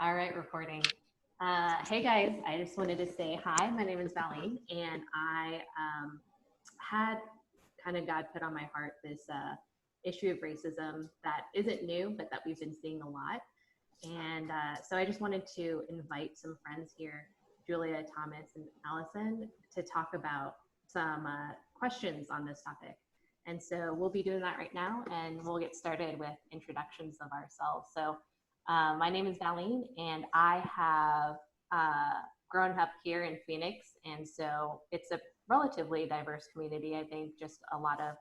All right, recording. Hey guys, I just wanted to say hi. My name is Valine, and I had kind of God put on my heart this issue of racism that isn't new, but that we've been seeing a lot. And so I just wanted to invite some friends here, Julia, Thomas, and Allison, to talk about some questions on this topic. And so we'll be doing that right now, and we'll get started with introductions of ourselves. So my name is Valine, and I have grown up here in Phoenix, and so it's a relatively diverse community. I think just a lot of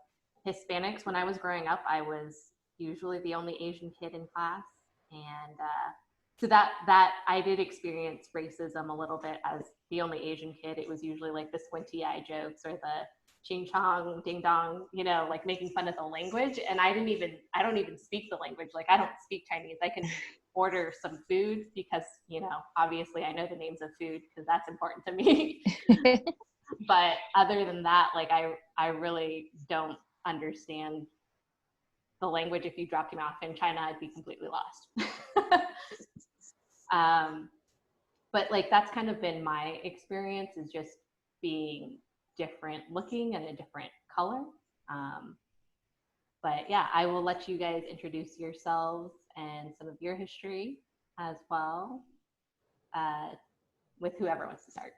Hispanics. When I was growing up, I was usually the only Asian kid in class, and so that I did experience racism a little bit as the only Asian kid. It was usually like the squinty eye jokes or the ching chong, ding dong, like making fun of the language. And I don't even speak the language. Like I don't speak Chinese. I can order some food because, obviously I know the names of food because that's important to me. But other than that, like I really don't understand the language. If you dropped me off in China, I'd be completely lost. But like that's kind of been my experience, is just being different looking and a different color. But yeah, I will let you guys introduce yourselves and some of your history as well, with whoever wants to start.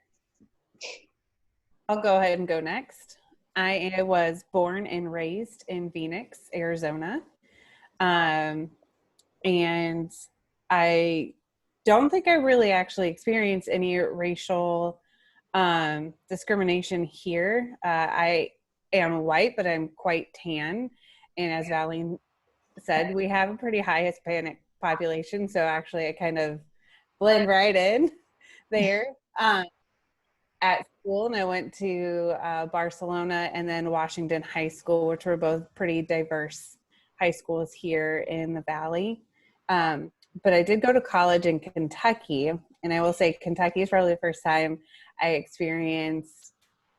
I'll go ahead and go next. I was born and raised in Phoenix, Arizona. And I don't think I really actually experienced any racial discrimination here. I am white, but I'm quite tan. And as Valine said, we have a pretty high Hispanic population. So actually I kind of blend right in there. At school, and I went to Barcelona and then Washington High School, which were both pretty diverse high schools here in the Valley. But I did go to college in Kentucky, and I will say Kentucky is probably the first time I experienced,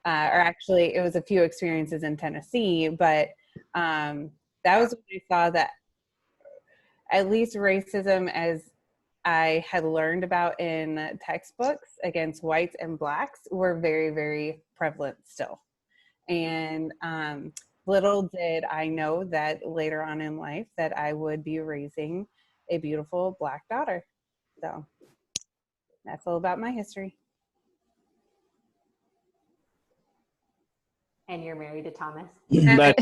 or actually it was a few experiences in Tennessee, but that was when I saw that at least racism as I had learned about in textbooks against whites and blacks were very, very prevalent still. And little did I know that later on in life that I would be raising a beautiful Black daughter. So that's all about my history. And you're married to Thomas. Thomas.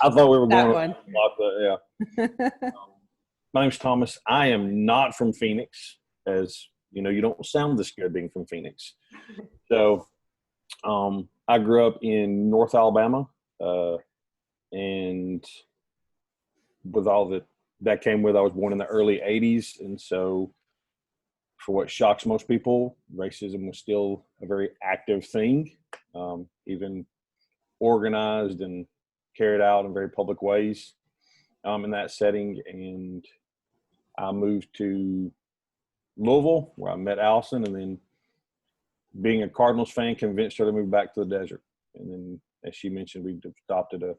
I thought we were That going one. yeah. My name's Thomas. I am not from Phoenix, as you don't sound this good being from Phoenix. So I grew up in North Alabama, and with all that came with, I was born in the early 80s. And so for what shocks most people, racism was still a very active thing, even organized and carried out in very public ways in that setting. And I moved to Louisville, where I met Allison, and then being a Cardinals fan convinced her to move back to the desert. And then, as she mentioned, we adopted a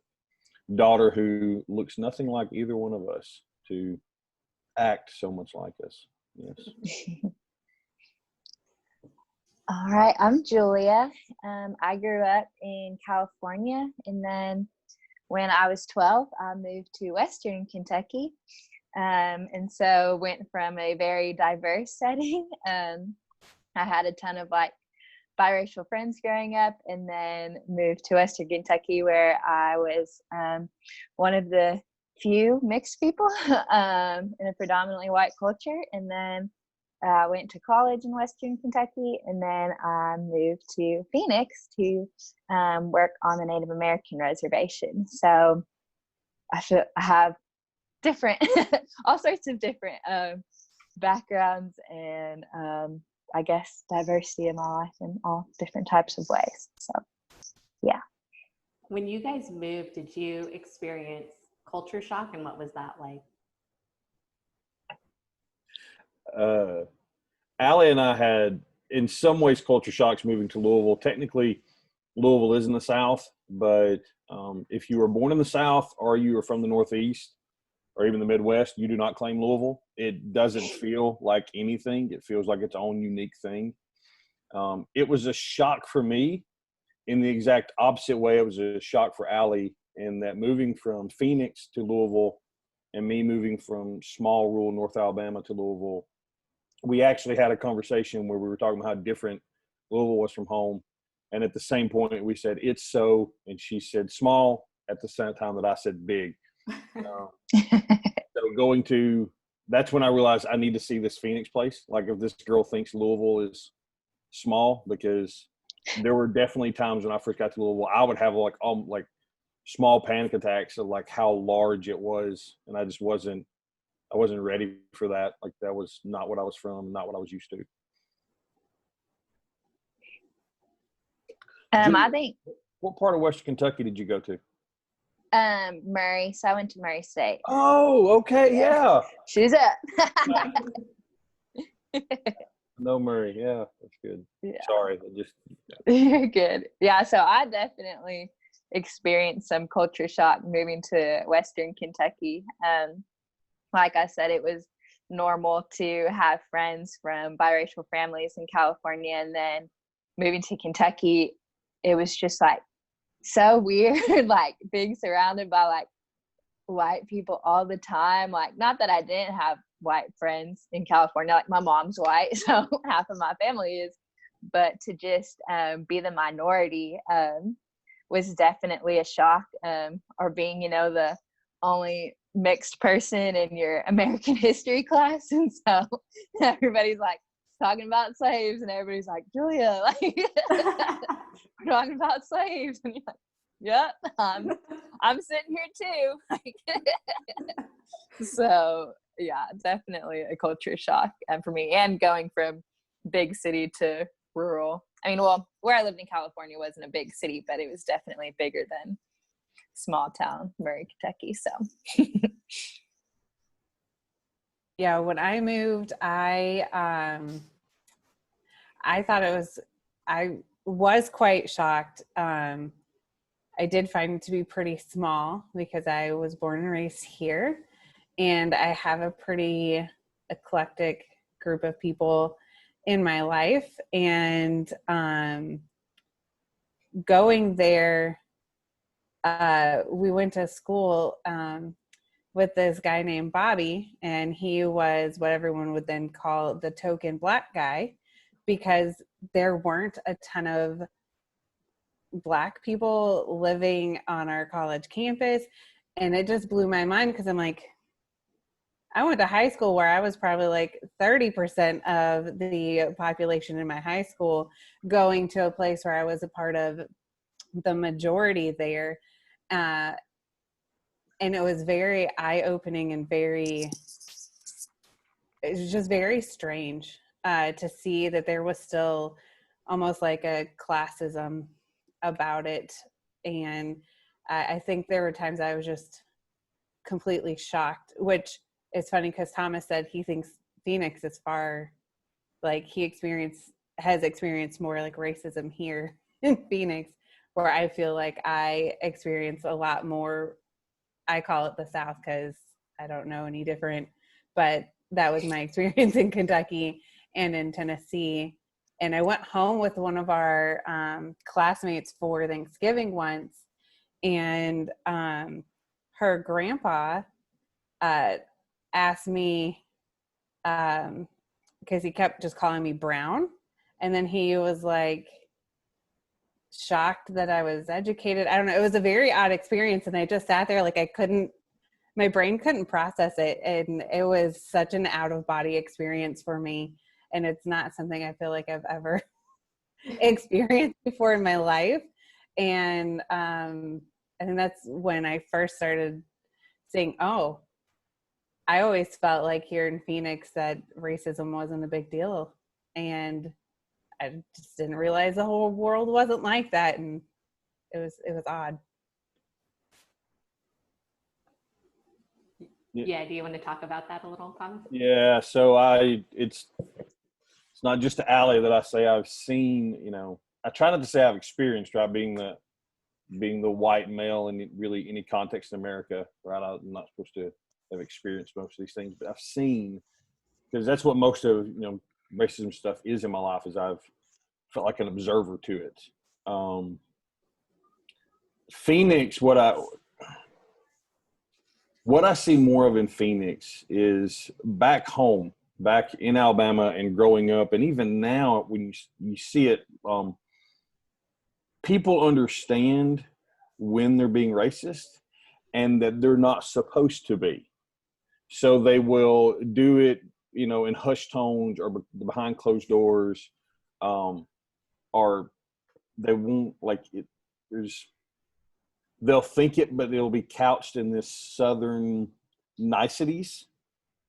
daughter who looks nothing like either one of us to act so much like us. Yes. All right, I'm Julia. I grew up in California, and then when I was 12, I moved to Western Kentucky. And so went from a very diverse setting. I had a ton of biracial friends growing up, and then moved to Western Kentucky, where I was one of the few mixed people in a predominantly white culture. And then I went to college in Western Kentucky, and then I moved to Phoenix to work on the Native American reservation. So I have different all sorts of different backgrounds and I guess diversity in my life in all different types of ways. So yeah. When you guys moved, did you experience culture shock, and what was that like? Allie and I had in some ways culture shocks moving to Louisville. Technically Louisville is in the South, but if you were born in the South or you were from the Northeast, or even the Midwest, you do not claim Louisville, it doesn't feel like anything. It feels like its own unique thing. It was a shock for me in the exact opposite way. It was a shock for Allie in that moving from Phoenix to Louisville and me moving from small rural North Alabama to Louisville, we actually had a conversation where we were talking about how different Louisville was from home. And at the same point, we said, it's so, and she said small at the same time that I said big. So going to, that's when I realized I need to see this Phoenix place. Like if this girl thinks Louisville is small, because there were definitely times when I first got to Louisville, I would have like small panic attacks of like how large it was. And I wasn't ready for that. Like that was not what I was from, not what I was used to. I think What part of Western Kentucky did you go to? Murray. So I went to Murray State. Oh, okay, yeah. She's up. No, Murray. Yeah, that's good. Yeah. Sorry, You're good. Yeah, so I definitely experienced some culture shock moving to Western Kentucky. Like I said, it was normal to have friends from biracial families in California, and then moving to Kentucky, it was just like so weird, like being surrounded by like white people all the time. Like, not that I didn't have white friends in California, like my mom's white, so half of my family is, but to just be the minority was definitely a shock, or being, the only mixed person in your American history class. And so everybody's like talking about slaves, and everybody's like, Julia, like we're talking about slaves, and you're like, yep, I'm sitting here too. So yeah, definitely a culture shock for me, and going from big city to rural. I mean, well, where I lived in California wasn't a big city, but it was definitely bigger than small town Murray, Kentucky. So Yeah, when I moved, I thought I was quite shocked. I did find it to be pretty small because I was born and raised here, and I have a pretty eclectic group of people in my life. And going there, we went to school with this guy named Bobby, and he was what everyone would then call the token Black guy, because there weren't a ton of Black people living on our college campus. And it just blew my mind, because I'm like, I went to high school where I was probably like 30% of the population in my high school, going to a place where I was a part of the majority there. And it was very eye-opening and it was just very strange to see that there was still almost like a classism about it. And I think there were times I was just completely shocked, which is funny because Thomas said he thinks Phoenix is far, like has experienced more like racism here in Phoenix, where I feel like I experience a lot more. I call it the South because I don't know any different, but that was my experience in Kentucky and in Tennessee. And I went home with one of our classmates for Thanksgiving once, and her grandpa asked me, because he kept just calling me brown, and then he was like shocked that I was educated. I don't know. It was a very odd experience, and I just sat there like my brain couldn't process it, and it was such an out-of-body experience for me, and it's not something I feel like I've ever experienced before in my life. And I think that's when I first started saying, oh, I always felt like here in Phoenix that racism wasn't a big deal, and I just didn't realize the whole world wasn't like that, and it was odd. Yeah, do you want to talk about that a little, Thomas? Yeah, so it's not just the alley that I say I've seen. I try not to say I've experienced, right, being the white male in really any context in America, right? I'm not supposed to have experienced most of these things, but I've seen, because that's what most of, racism stuff is in my life, is I've felt like an observer to it. Phoenix, what I see more of in Phoenix is back home, back in Alabama and growing up, and even now when you see it, people understand when they're being racist and that they're not supposed to be. So they will do it, in hushed tones or behind closed doors, or they won't like it. They'll think it, but it'll be couched in this Southern niceties,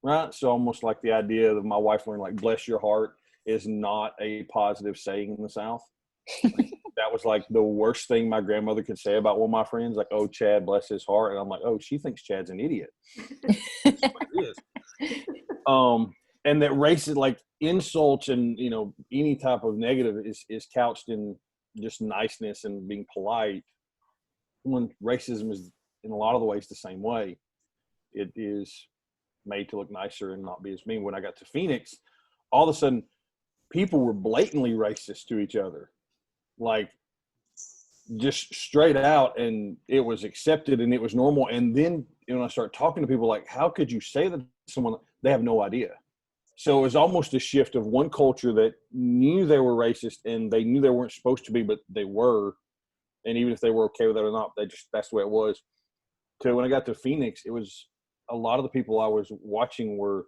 right? So almost like the idea that my wife learned, like, bless your heart is not a positive saying in the South. That was like the worst thing my grandmother could say about one of my friends, like, oh, Chad, bless his heart. And I'm like, oh, she thinks Chad's an idiot. That's what it is. And that racist, like, insults and, any type of negative is couched in just niceness and being polite, when racism is in a lot of the ways the same way. It is made to look nicer and not be as mean. When I got to Phoenix, all of a sudden people were blatantly racist to each other, like just straight out, and it was accepted and it was normal. And then I start talking to people, like, how could you say that to someone? They have no idea. So it was almost a shift of one culture that knew they were racist and they knew they weren't supposed to be, but they were. And even if they were okay with it or not, that's the way it was. So when I got to Phoenix, it was a lot of the people I was watching were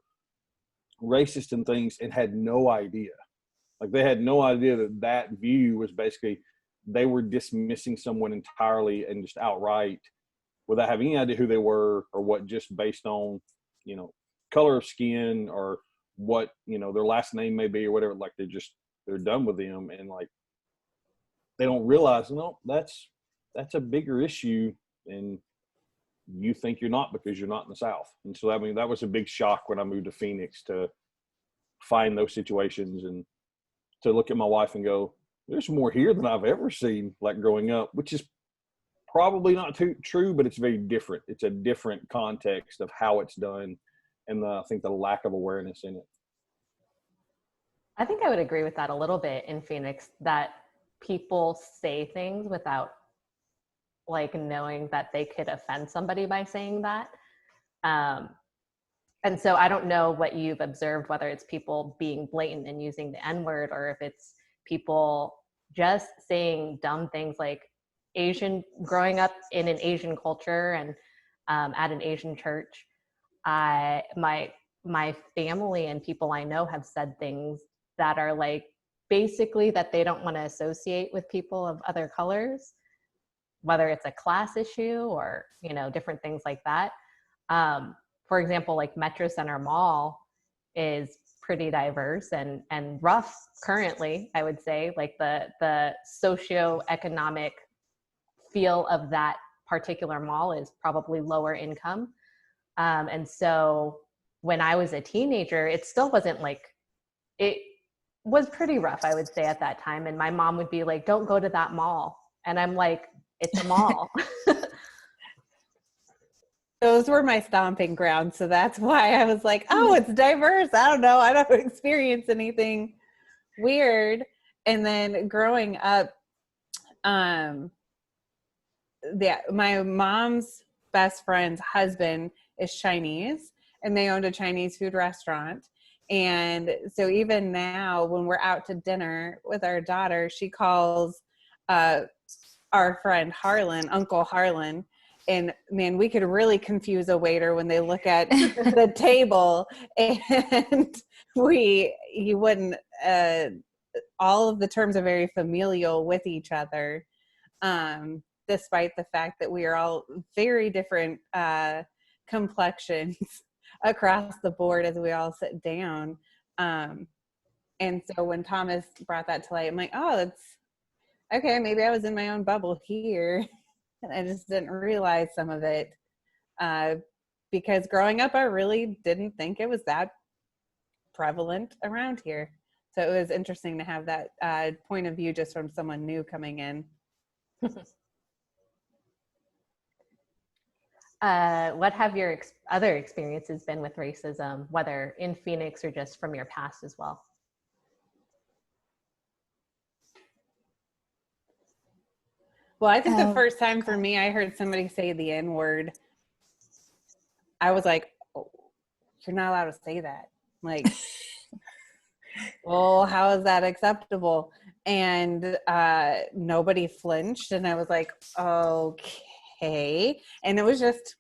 racist and things and had no idea. Like, they had no idea that view was basically, they were dismissing someone entirely and just outright without having any idea who they were or what, just based on, color of skin or what, their last name may be or whatever. Like, they're done with them. And like, they don't realize, no, that's a bigger issue, and you think you're not because you're not in the South. And so, that was a big shock when I moved to Phoenix, to find those situations and to look at my wife and go, there's more here than I've ever seen, like, growing up, which is probably not too true, but it's very different. It's a different context of how it's done, and I think the lack of awareness in it. I think I would agree with that a little bit in Phoenix, that people say things without like knowing that they could offend somebody by saying that. And so I don't know what you've observed, whether it's people being blatant and using the N-word, or if it's people just saying dumb things, like growing up in an Asian culture and at an Asian church. My family and people I know have said things that are like, basically that they don't want to associate with people of other colors, whether it's a class issue or, different things like that. For example, like Metro Center Mall is pretty diverse and rough currently, I would say. Like the socioeconomic feel of that particular mall is probably lower income. And so when I was a teenager, it still wasn't like, it was pretty rough, I would say, at that time. And my mom would be like, don't go to that mall. And I'm like, it's a mall. Those were my stomping grounds. So that's why I was like, oh, it's diverse. I don't know. I don't experience anything weird. And then growing up, my mom's best friend's husband is Chinese, and they owned a Chinese food restaurant. And so even now when we're out to dinner with our daughter, she calls our friend Harlan, Uncle Harlan. And man, we could really confuse a waiter when they look at the table, and you wouldn't, all of the terms are very familial with each other, despite the fact that we are all very different complexions across the board as we all sit down. And so when Thomas brought that to light, I'm like, oh, that's okay. Maybe I was in my own bubble here. And I just didn't realize some of it, because growing up, I really didn't think it was that prevalent around here. So it was interesting to have that point of view just from someone new coming in. What have your other experiences been with racism, whether in Phoenix or just from your past as well? Well, I think the first time for me, I heard somebody say the N-word, I was like, oh, you're not allowed to say that. Like, well, how is that acceptable? And nobody flinched. And I was like, okay. And it was just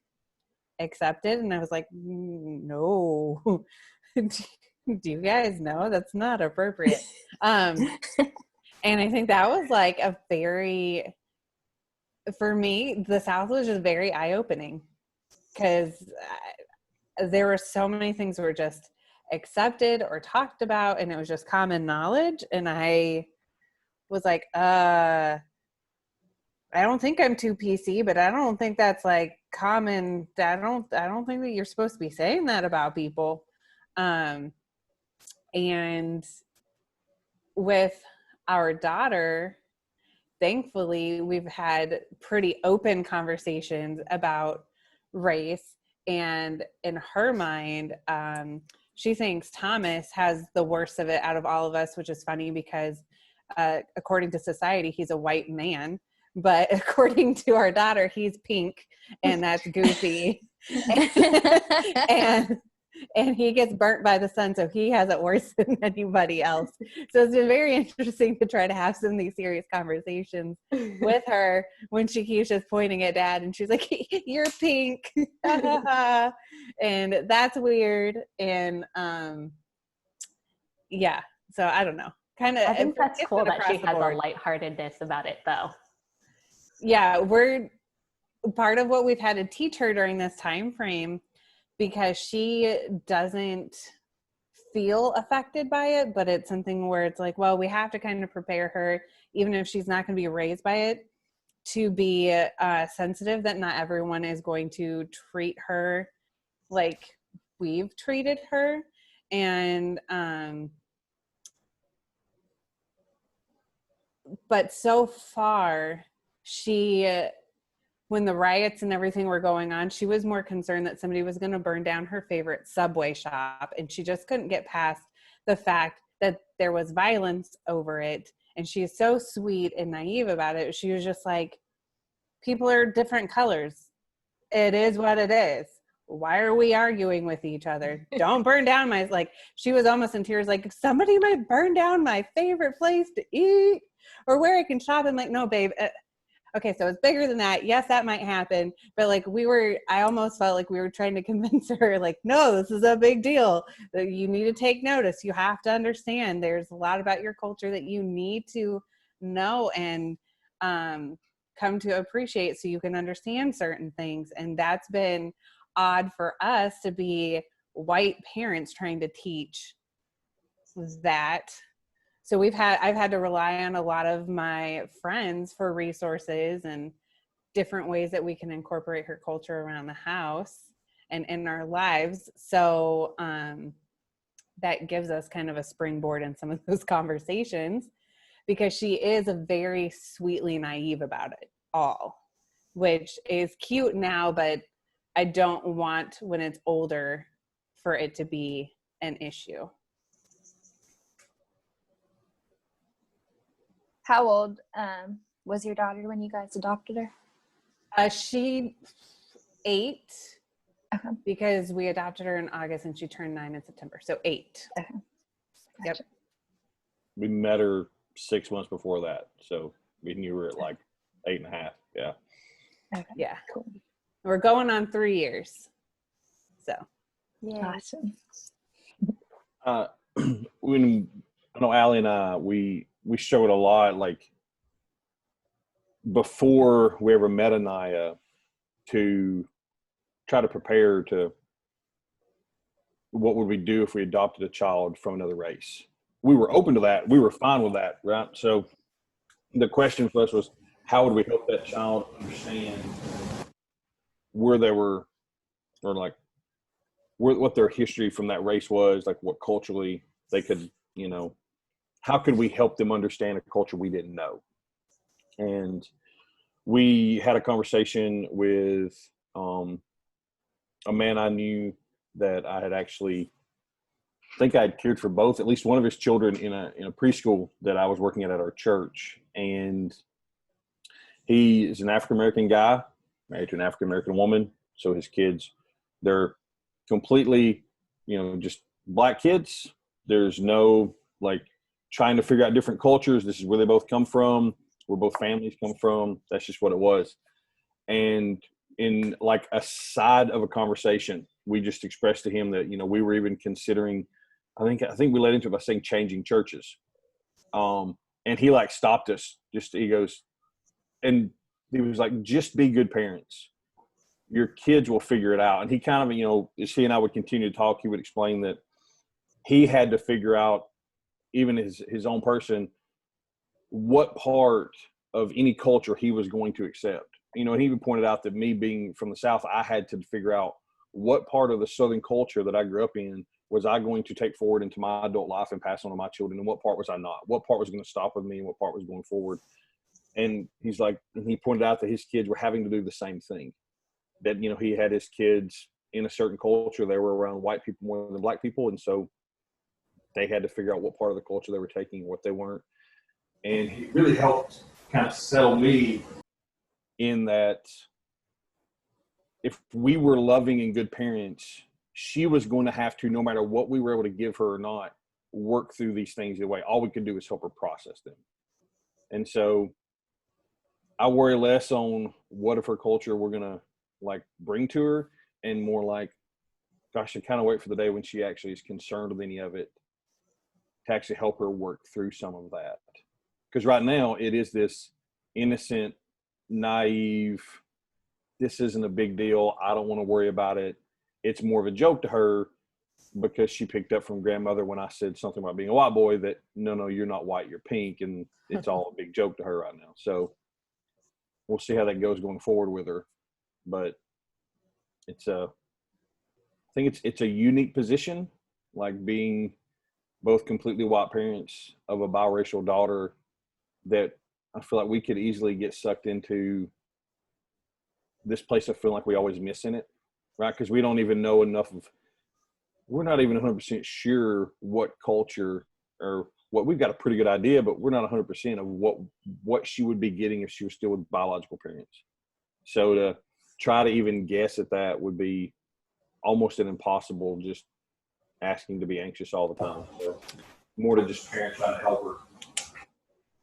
accepted. And I was like, no. Do you guys know that's not appropriate? And I think that was like a very, for me, the South was just very eye-opening because there were so many things that were just accepted or talked about, and it was just common knowledge. And I was like, I don't think I'm too PC, but I don't think that's like common. I don't think that you're supposed to be saying that about people. And with our daughter, thankfully, we've had pretty open conversations about race. And in her mind, she thinks Thomas has the worst of it out of all of us, which is funny because according to society, he's a white man. But according to our daughter, he's pink, and that's goofy. and he gets burnt by the sun, so he has it worse than anybody else. So it's been very interesting to try to have some of these serious conversations with her when she keeps just pointing at Dad, and she's like, "You're pink," and that's weird. And yeah, so I don't know. Kind of. I think that's cool that she has a lightheartedness about it, though. Yeah, we're part of what we've had to teach her during this time frame, because she doesn't feel affected by it, but it's something where it's like, well, we have to kind of prepare her, even if she's not going to be raised by it, to be sensitive that not everyone is going to treat her like we've treated her. And but so far, when the riots and everything were going on, she was more concerned that somebody was going to burn down her favorite Subway shop, and she just couldn't get past the fact that there was violence over it. And she is so sweet and naive about it. She was just like, people are different colors. It is what it is. Why are we arguing with each other? Don't burn down my, like, she was almost in tears, like, somebody might burn down my favorite place to eat or where I can shop. I'm like, no, babe. Okay, so it's bigger than that. Yes, that might happen. But like I almost felt like we were trying to convince her, like, no, this is a big deal. You need to take notice. You have to understand there's a lot about your culture that you need to know and come to appreciate so you can understand certain things. And that's been odd for us to be white parents trying to teach that. So I've had to rely on a lot of my friends for resources and different ways that we can incorporate her culture around the house and in our lives. So that gives us kind of a springboard in some of those conversations, because she is a very sweetly naive about it all, which is cute now, but I don't want when it's older for it to be an issue. How old was your daughter when you guys adopted her? She 8, Uh-huh. because we adopted her in August and she turned 9 in September. So 8. Uh-huh. Yep. Gotcha. We met her 6 months before that, so we knew her at like 8.5. Yeah. Okay. Yeah. Cool. We're going on 3 years. So. Yeah. Awesome. When I know Allie and I, we struggled a lot, like before we ever met Anaya, to try to prepare to what would we do if we adopted a child from another race. We were open to that. We were fine with that, right? So the question for us was, how would we help that child understand where they were, or like what their history from that race was, like what culturally they could, how could we help them understand a culture we didn't know? And we had a conversation with a man I knew that I had actually, I think I had cared for both, at least one of his children in a preschool that I was working at our church. And he is an African-American guy married to an African-American woman. So his kids, they're completely, just black kids. There's no like trying to figure out different cultures. This is where they both come from, where both families come from. That's just what it was. And in like a side of a conversation, we just expressed to him that, we were even considering, I think we led into it by saying changing churches. And he like stopped us. He goes, and he was like, just be good parents. Your kids will figure it out. And he kind of, as he and I would continue to talk, he would explain that he had to figure out, even his own person, what part of any culture he was going to accept. And he even pointed out that me being from the South, I had to figure out what part of the Southern culture that I grew up in was I going to take forward into my adult life and pass on to my children, and what part was I not? What part was going to stop with me and what part was going forward? And he's like, and he pointed out that his kids were having to do the same thing. That, he had his kids in a certain culture. They were around white people more than black people. And so they had to figure out what part of the culture they were taking and what they weren't. And he really helped kind of settle me in that if we were loving and good parents, she was going to have to, no matter what we were able to give her or not, work through these things the way all we could do is help her process them. And so I worry less on what of her culture we're going to like bring to her, and more like, gosh, I kind of wait for the day when she actually is concerned with any of it to actually help her work through some of that. Because right now it is this innocent, naive, this isn't a big deal, I don't want to worry about it. It's more of a joke to her because she picked up from grandmother when I said something about being a white boy that, no, you're not white, you're pink. And it's all a big joke to her right now. So we'll see how that goes going forward with her. But I think it's a unique position, like being both completely white parents of a biracial daughter, that I feel like we could easily get sucked into this place of feeling like we always miss in it, right? Because we don't even know enough of, we're not even 100% sure what culture or what, we've got a pretty good idea, but we're not 100% of what she would be getting if she was still with biological parents. So to try to even guess at that would be almost an impossible, just asking to be anxious all the time. So more to just parents trying to help her.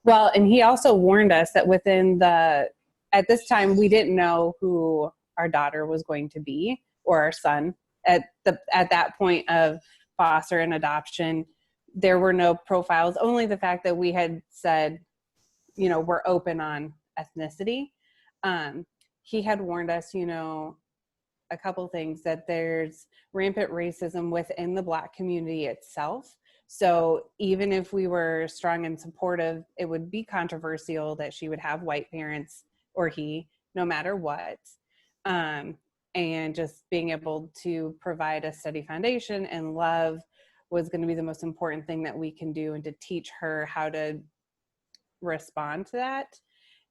Well, and he also warned us that at this time, we didn't know who our daughter was going to be, or our son. At that point of foster and adoption, there were no profiles, only the fact that we had said, we're open on ethnicity. He had warned us, a couple things, that there's rampant racism within the Black community itself. So even if we were strong and supportive, it would be controversial that she would have white parents, or he, no matter what. And just being able to provide a steady foundation and love was going to be the most important thing that we can do, and to teach her how to respond to that.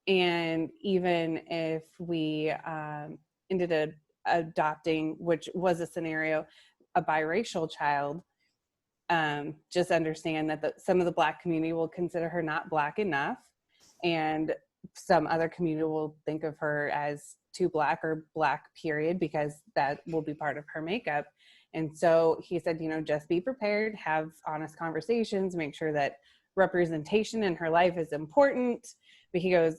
And even if we ended up adopting, which was a scenario, a biracial child, just understand that some of the Black community will consider her not Black enough, and some other community will think of her as too Black, or Black period, because that will be part of her makeup. And so he said, just be prepared, have honest conversations, make sure that representation in her life is important. But he goes,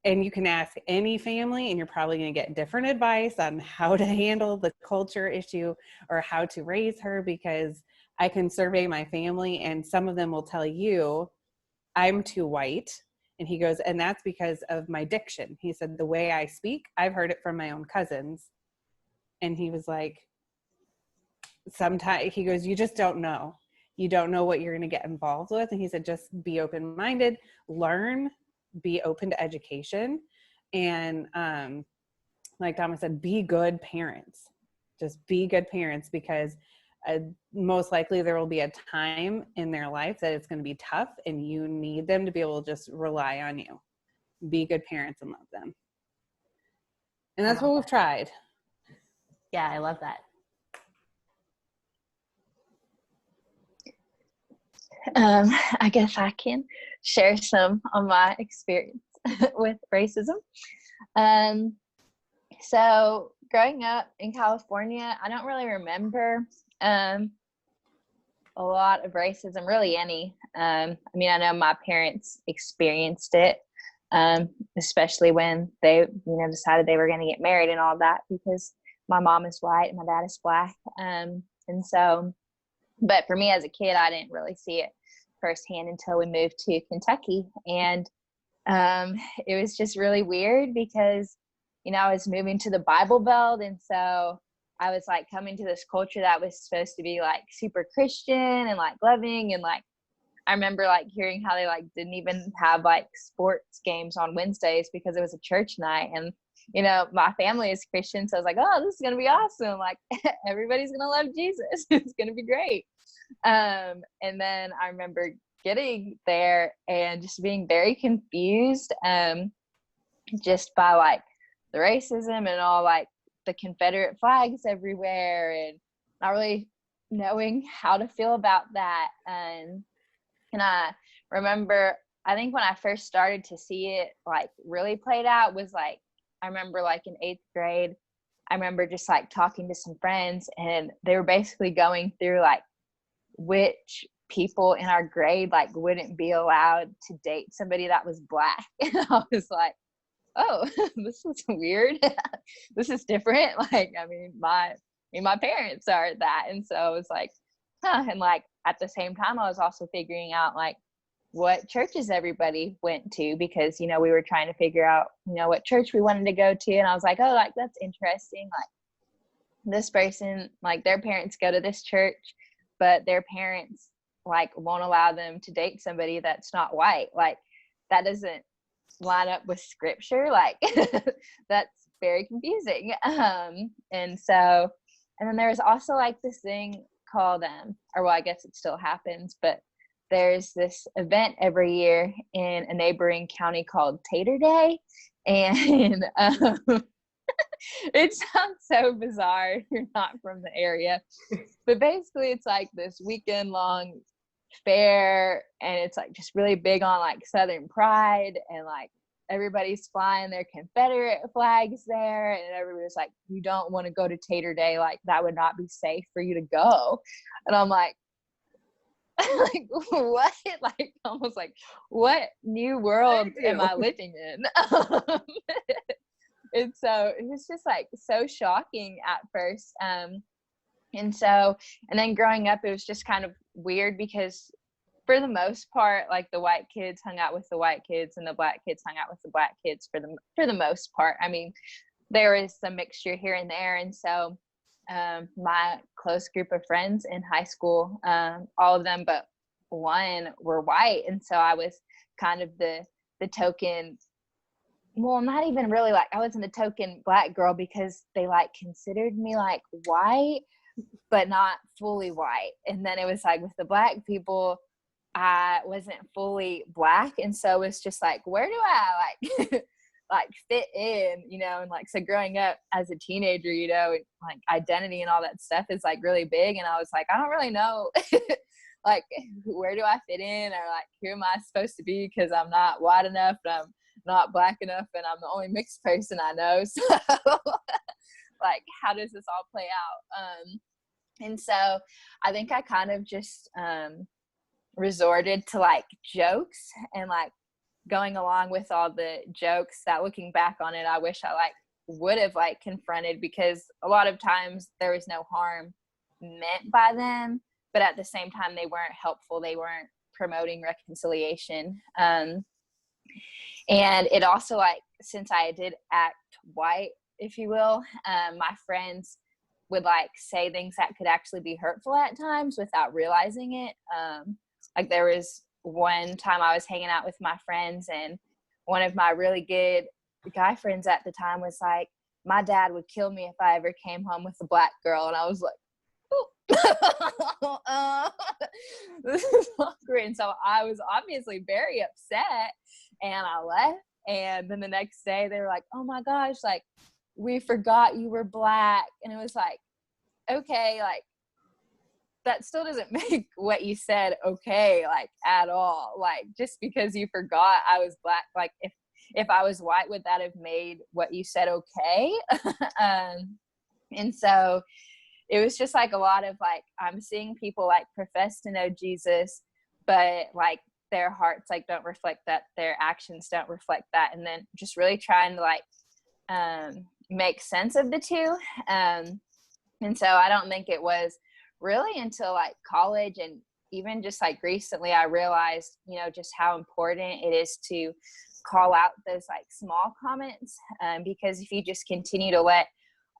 and you can ask any family and you're probably going to get different advice on how to handle the culture issue or how to raise her, because I can survey my family and some of them will tell you I'm too white. And he goes, and that's because of my diction. He said, the way I speak, I've heard it from my own cousins. And he was like, sometimes, he goes, you just don't know. You don't know what you're going to get involved with. And he said, just be open-minded, learn, be open to education. And like Thomas said, be good parents. Just be good parents, because most likely there will be a time in their life that it's going to be tough and you need them to be able to just rely on you. Be good parents and love them. And that's what we've tried. Yeah, I love that. I guess I can share some of my experience with racism. So growing up in California, I don't really remember a lot of racism, really any. I mean, I know my parents experienced it, especially when they, decided they were going to get married and all that, because my mom is white and my dad is black. And so, but for me as a kid, I didn't really see it firsthand until we moved to Kentucky. And it was just really weird because, I was moving to the Bible Belt. And so I was like coming to this culture that was supposed to be like super Christian and like loving. And like, I remember like hearing how they like didn't even have like sports games on Wednesdays because it was a church night. And, my family is Christian. So I was like, oh, this is going to be awesome. Like everybody's going to love Jesus. It's going to be great. And then I remember getting there and just being very confused, just by like the racism and all like the Confederate flags everywhere, and not really knowing how to feel about that. And I remember, I think when I first started to see it like really played out was like, I remember like in 8th grade, I remember just like talking to some friends, and they were basically going through like which people in our grade like wouldn't be allowed to date somebody that was black. And I was like, oh, this is weird. This is different. Like, I mean, my parents are that. And so I was like, huh. And like at the same time, I was also figuring out like what churches everybody went to, because we were trying to figure out what church we wanted to go to. And I was like, oh, like that's interesting. Like this person, like their parents go to this church, but their parents like won't allow them to date somebody that's not white. Like that doesn't line up with scripture. Like that's very confusing. And so, and then there was also like this thing called or well, I guess it still happens, but there's this event every year in a neighboring county called Tater Day. And it sounds so bizarre if you're not from the area, but basically it's like this weekend long fair, and it's like just really big on like Southern pride, and like everybody's flying their Confederate flags there, and everybody's like, you don't want to go to Tater Day, like that would not be safe for you to go. And I'm like like what, like almost like what new world am I living in? And so it was just like so shocking at first. And so, and then growing up, it was just kind of weird because for the most part, like the white kids hung out with the white kids and the black kids hung out with the black kids for the most part. I mean, there is some mixture here and there. And so my close group of friends in high school, all of them but one were white. And so I was kind of the token, well, not even really, like I wasn't the token black girl because they like considered me like white, but not fully white. And then it was like with the black people, I wasn't fully black. And so it's just like, where do I like like fit in, and like, so growing up as a teenager, like identity and all that stuff is like really big. And I was like, I don't really know like where do I fit in, or like who am I supposed to be, because I'm not white enough and I'm not black enough and I'm the only mixed person I know. So like how does this all play out? And so I think I kind of just resorted to like jokes and like going along with all the jokes that, looking back on it, I wish I like would have like confronted, because a lot of times there was no harm meant by them, but at the same time they weren't helpful. They weren't promoting reconciliation. And it also, like, since I did act white, if you will, my friends would like say things that could actually be hurtful at times without realizing it. Like there was one time I was hanging out with my friends, and one of my really good guy friends at the time was like, my dad would kill me if I ever came home with a black girl. And I was like, this is awkward. And so I was obviously very upset, and I left. And then the next day they were like, oh my gosh, like we forgot you were Black. And it was like, okay, like, that still doesn't make what you said okay, like, at all. Like, just because you forgot I was Black, like, if I was white, would that have made what you said okay? And so it was just like a lot of like, I'm seeing people like profess to know Jesus, but like their hearts like don't reflect that, their actions don't reflect that, and then just really trying to like make sense of the two. And so I don't think it was really until like college, and even just like recently, I realized, you know, just how important it is to call out those like small comments, because if you just continue to let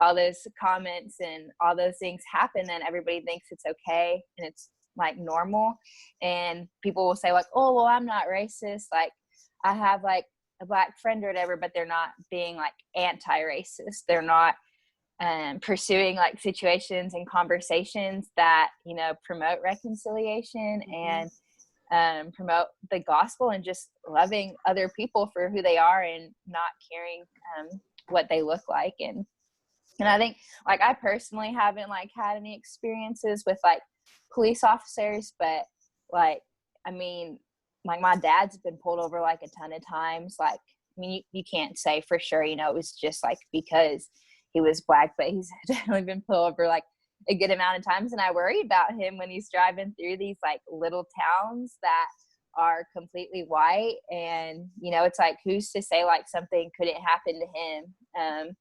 all those comments and all those things happen, then everybody thinks it's okay and it's like normal, and people will say like, oh, well, I'm not racist, like I have like a Black friend or whatever, but they're not being like anti-racist, they're not pursuing like situations and conversations that, you know, promote reconciliation and promote the gospel and just loving other people for who they are and not caring what they look like. And I think like I personally haven't like had any experiences with like police officers, but like, I mean, like my dad's been pulled over like a ton of times. Like, I mean, you can't say for sure, you know, it was just like because he was Black, but he's definitely been pulled over like a good amount of times. And I worry about him when he's driving through these like little towns that are completely white. And, you know, it's like, who's to say like something couldn't happen to him?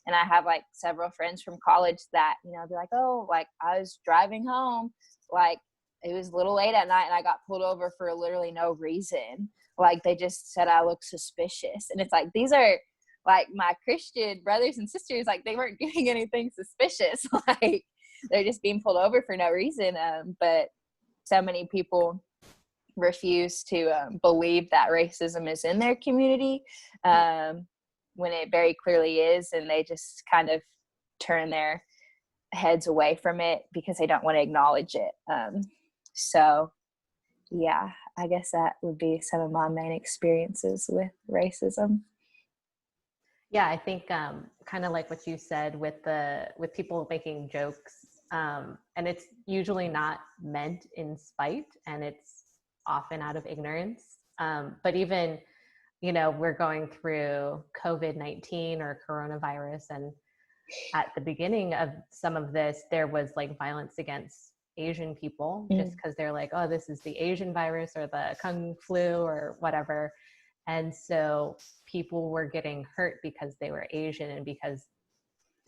And I have like several friends from college that, you know, be like, oh, like I was driving home, like it was a little late at night and I got pulled over for literally no reason. Like they just said I look suspicious. And it's like, these are like my Christian brothers and sisters, like they weren't doing anything suspicious. Like they're just being pulled over for no reason. But so many people refuse to believe that racism is in their community when it very clearly is, and they just kind of turn their heads away from it because they don't want to acknowledge it. So yeah, I guess that would be some of my main experiences with racism. Yeah, I think kind of like what you said with people making jokes, and it's usually not meant in spite, and it's often out of ignorance. But even, you know, we're going through COVID-19 or coronavirus, and at the beginning of some of this, there was like violence against Asian people just because they're like, oh, this is the Asian virus or the Kung flu or whatever. And so people were getting hurt because they were Asian and because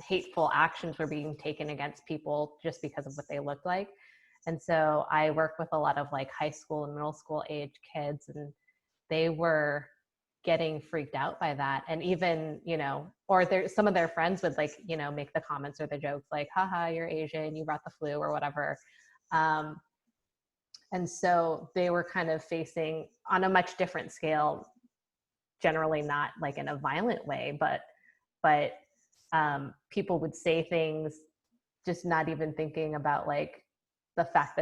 hateful actions were being taken against people just because of what they looked like. And so I work with a lot of like high school and middle school age kids, and they were getting freaked out by that. And even, you know, or some of their friends would like, you know, make the comments or the jokes like, haha, you're Asian, you brought the flu or whatever. And so they were kind of facing on a much different scale, generally not like in a violent way, but people would say things just not even thinking about like the fact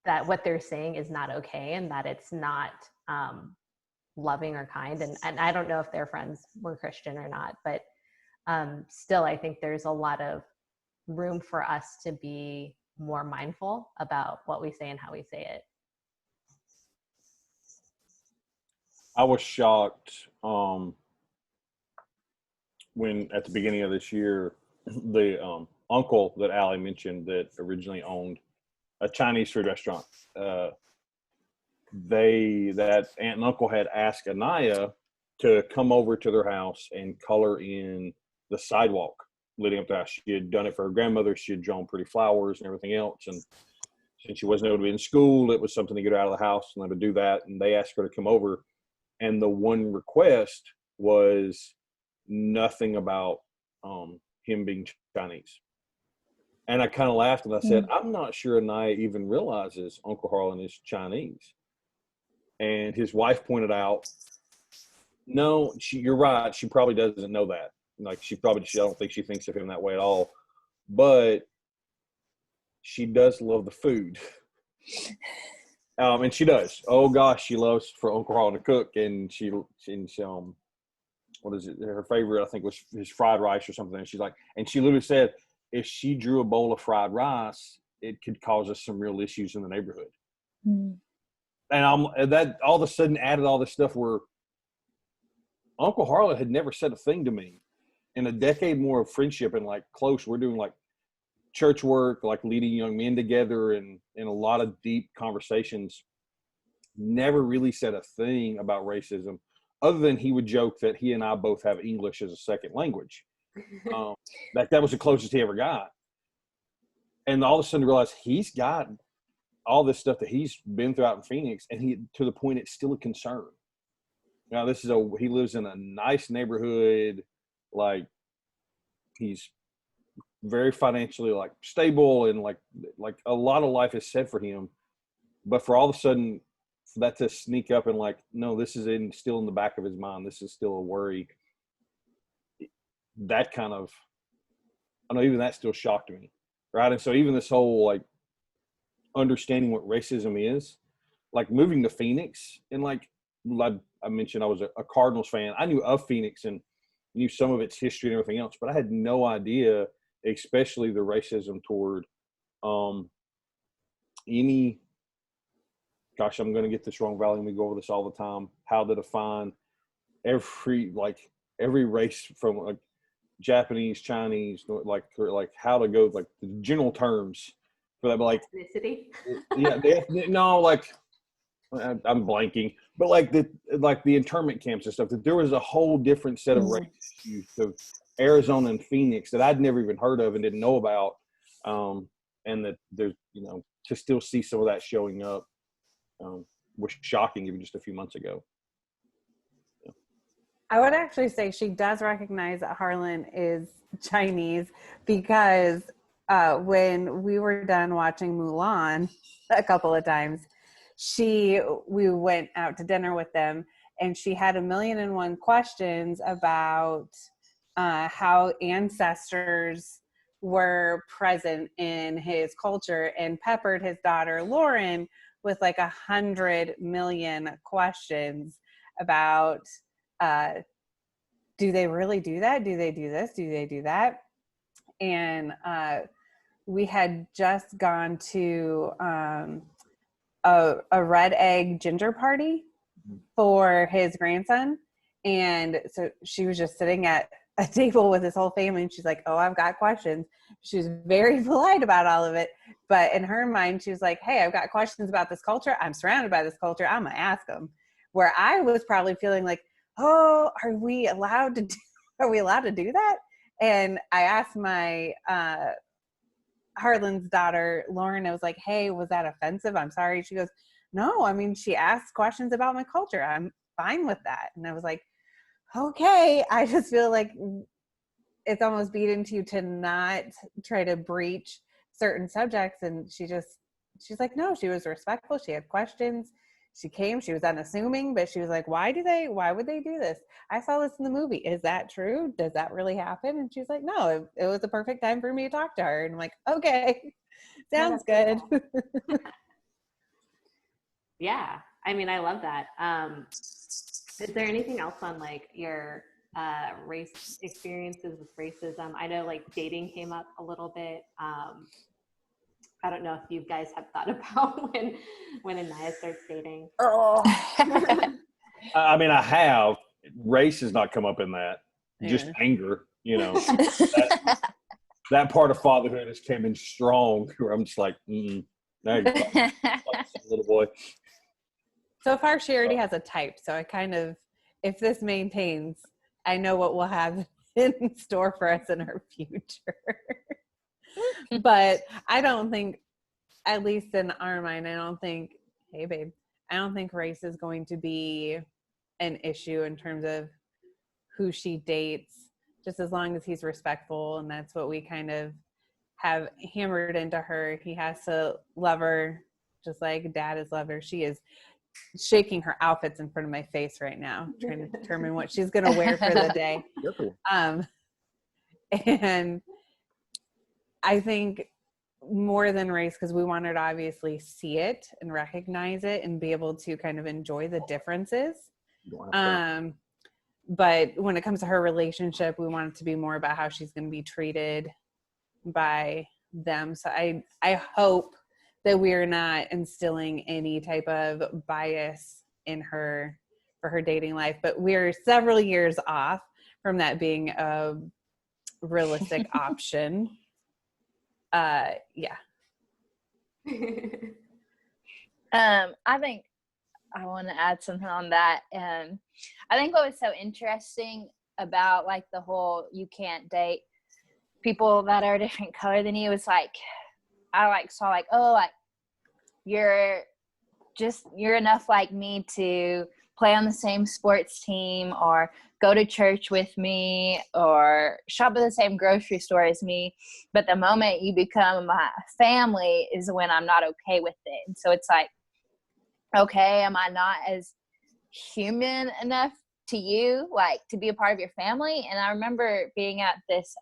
that what they're saying is not okay and that it's not loving or kind. And I don't know if their friends were Christian or not, but still, I think there's a lot of room for us to be more mindful about what we say and how we say it. I was shocked when at the beginning of this year, the uncle that Allie mentioned that originally owned a Chinese food restaurant, that aunt and uncle had asked Anaya to come over to their house and color in the sidewalk leading up to the house. She had done it for her grandmother. She had drawn pretty flowers and everything else. And since she wasn't able to be in school, it was something to get her out of the house and let her do that. And they asked her to come over. And the one request was nothing about him being Chinese. And I kind of laughed and I said, I'm not sure Anaya even realizes Uncle Harlan is Chinese. And his wife pointed out, no, you're right. She probably doesn't know that. Like I don't think she thinks of him that way at all. But she does love the food. And she does. Oh gosh, she loves for Uncle Harlan to cook, and she what is it? Her favorite, I think, was his fried rice or something. And she's like, and she literally said, if she drew a bowl of fried rice, it could cause us some real issues in the neighborhood. Mm. And that all of a sudden added all this stuff where Uncle Harlan had never said a thing to me. In a decade more of friendship and like close, we're doing like church work, like leading young men together, and in a lot of deep conversations. Never really said a thing about racism, other than he would joke that he and I both have English as a second language. That was the closest he ever got. And all of a sudden realized he's got all this stuff that he's been through out in Phoenix, and he, to the point it's still a concern. Now he lives in a nice neighborhood, like he's very financially like stable, and like a lot of life is set for him. But for all of a sudden for that to sneak up and like, no, this is still in the back of his mind, this is still a worry. That kind of, I know, even that still shocked me. Right. And so even this whole like understanding what racism is, like moving to Phoenix, and like I mentioned, I was a Cardinals fan. I knew of Phoenix and knew some of its history and everything else, but I had no idea, especially the racism toward any, gosh, I'm going to get this wrong, Valley, and we go over this all the time, how to define every race, from like Japanese, Chinese, like how to go, like the general terms for that, but like ethnicity. Yeah, no, like I'm blanking, but like the internment camps and stuff, that there was a whole different set of race issues of Arizona and Phoenix that I'd never even heard of and didn't know about, and that there's, to still see some of that showing up was shocking even just a few months ago. Yeah. I would actually say she does recognize that Harlan is Chinese, because when we were done watching Mulan a couple of times, we went out to dinner with them, and she had 1,000,001 questions about how ancestors were present in his culture, and peppered his daughter Lauren with like 100 million questions about do they really do that? Do they do this? Do they do that? And we had just gone to a red egg ginger party for his grandson. And so she was just sitting at a table with his whole family, and she's like, oh, I've got questions. She was very polite about all of it. But in her mind, she was like, hey, I've got questions about this culture. I'm surrounded by this culture. I'm going to ask them. Where I was probably feeling like, oh, are we allowed to do that? And I asked my Harlan's daughter, Lauren, I was like, hey, was that offensive? I'm sorry. She goes, no, I mean, she asked questions about my culture. I'm fine with that. And I was like, okay. I just feel like it's almost beaten to you to not try to breach certain subjects. And she's like, no, she was respectful. She had questions. She came, she was unassuming, but she was like, why would they do this? I saw this in the movie. Is that true? Does that really happen? And she's like, no, it was the perfect time for me to talk to her. And I'm like, okay, sounds good. Yeah. I mean, I love that. Is there anything else on like your race experiences with racism? I know like dating came up a little bit. I don't know if you guys have thought about when Anaya starts dating. Oh. I mean, I have. Race has not come up in that. Yeah. Just anger, that part of fatherhood has came in strong, where I'm just like, there you go, little boy. So far, she already has a type. So I kind of, if this maintains, I know what we'll have in store for us in our future. But I don't think, at least in our mind, hey babe, I don't think race is going to be an issue in terms of who she dates, just as long as he's respectful. And that's what we kind of have hammered into her. He has to love her just like dad has loved her. She is shaking her outfits in front of my face right now, trying to determine what she's going to wear for the day. And I think more than race, because we want her to obviously see it and recognize it and be able to kind of enjoy the differences. but when it comes to her relationship, we want it to be more about how she's going to be treated by them. So I hope that we're not instilling any type of bias in her for her dating life, but we're several years off from that being a realistic option. Yeah. I think I want to add something on that. I think what was so interesting about like the whole you can't date people that are a different color than you was like, I like saw like, oh, like you're enough like me to play on the same sports team or go to church with me or shop at the same grocery store as me. But the moment you become my family is when I'm not okay with it. And so it's like, okay, am I not as human enough to you, like to be a part of your family? And I remember being at this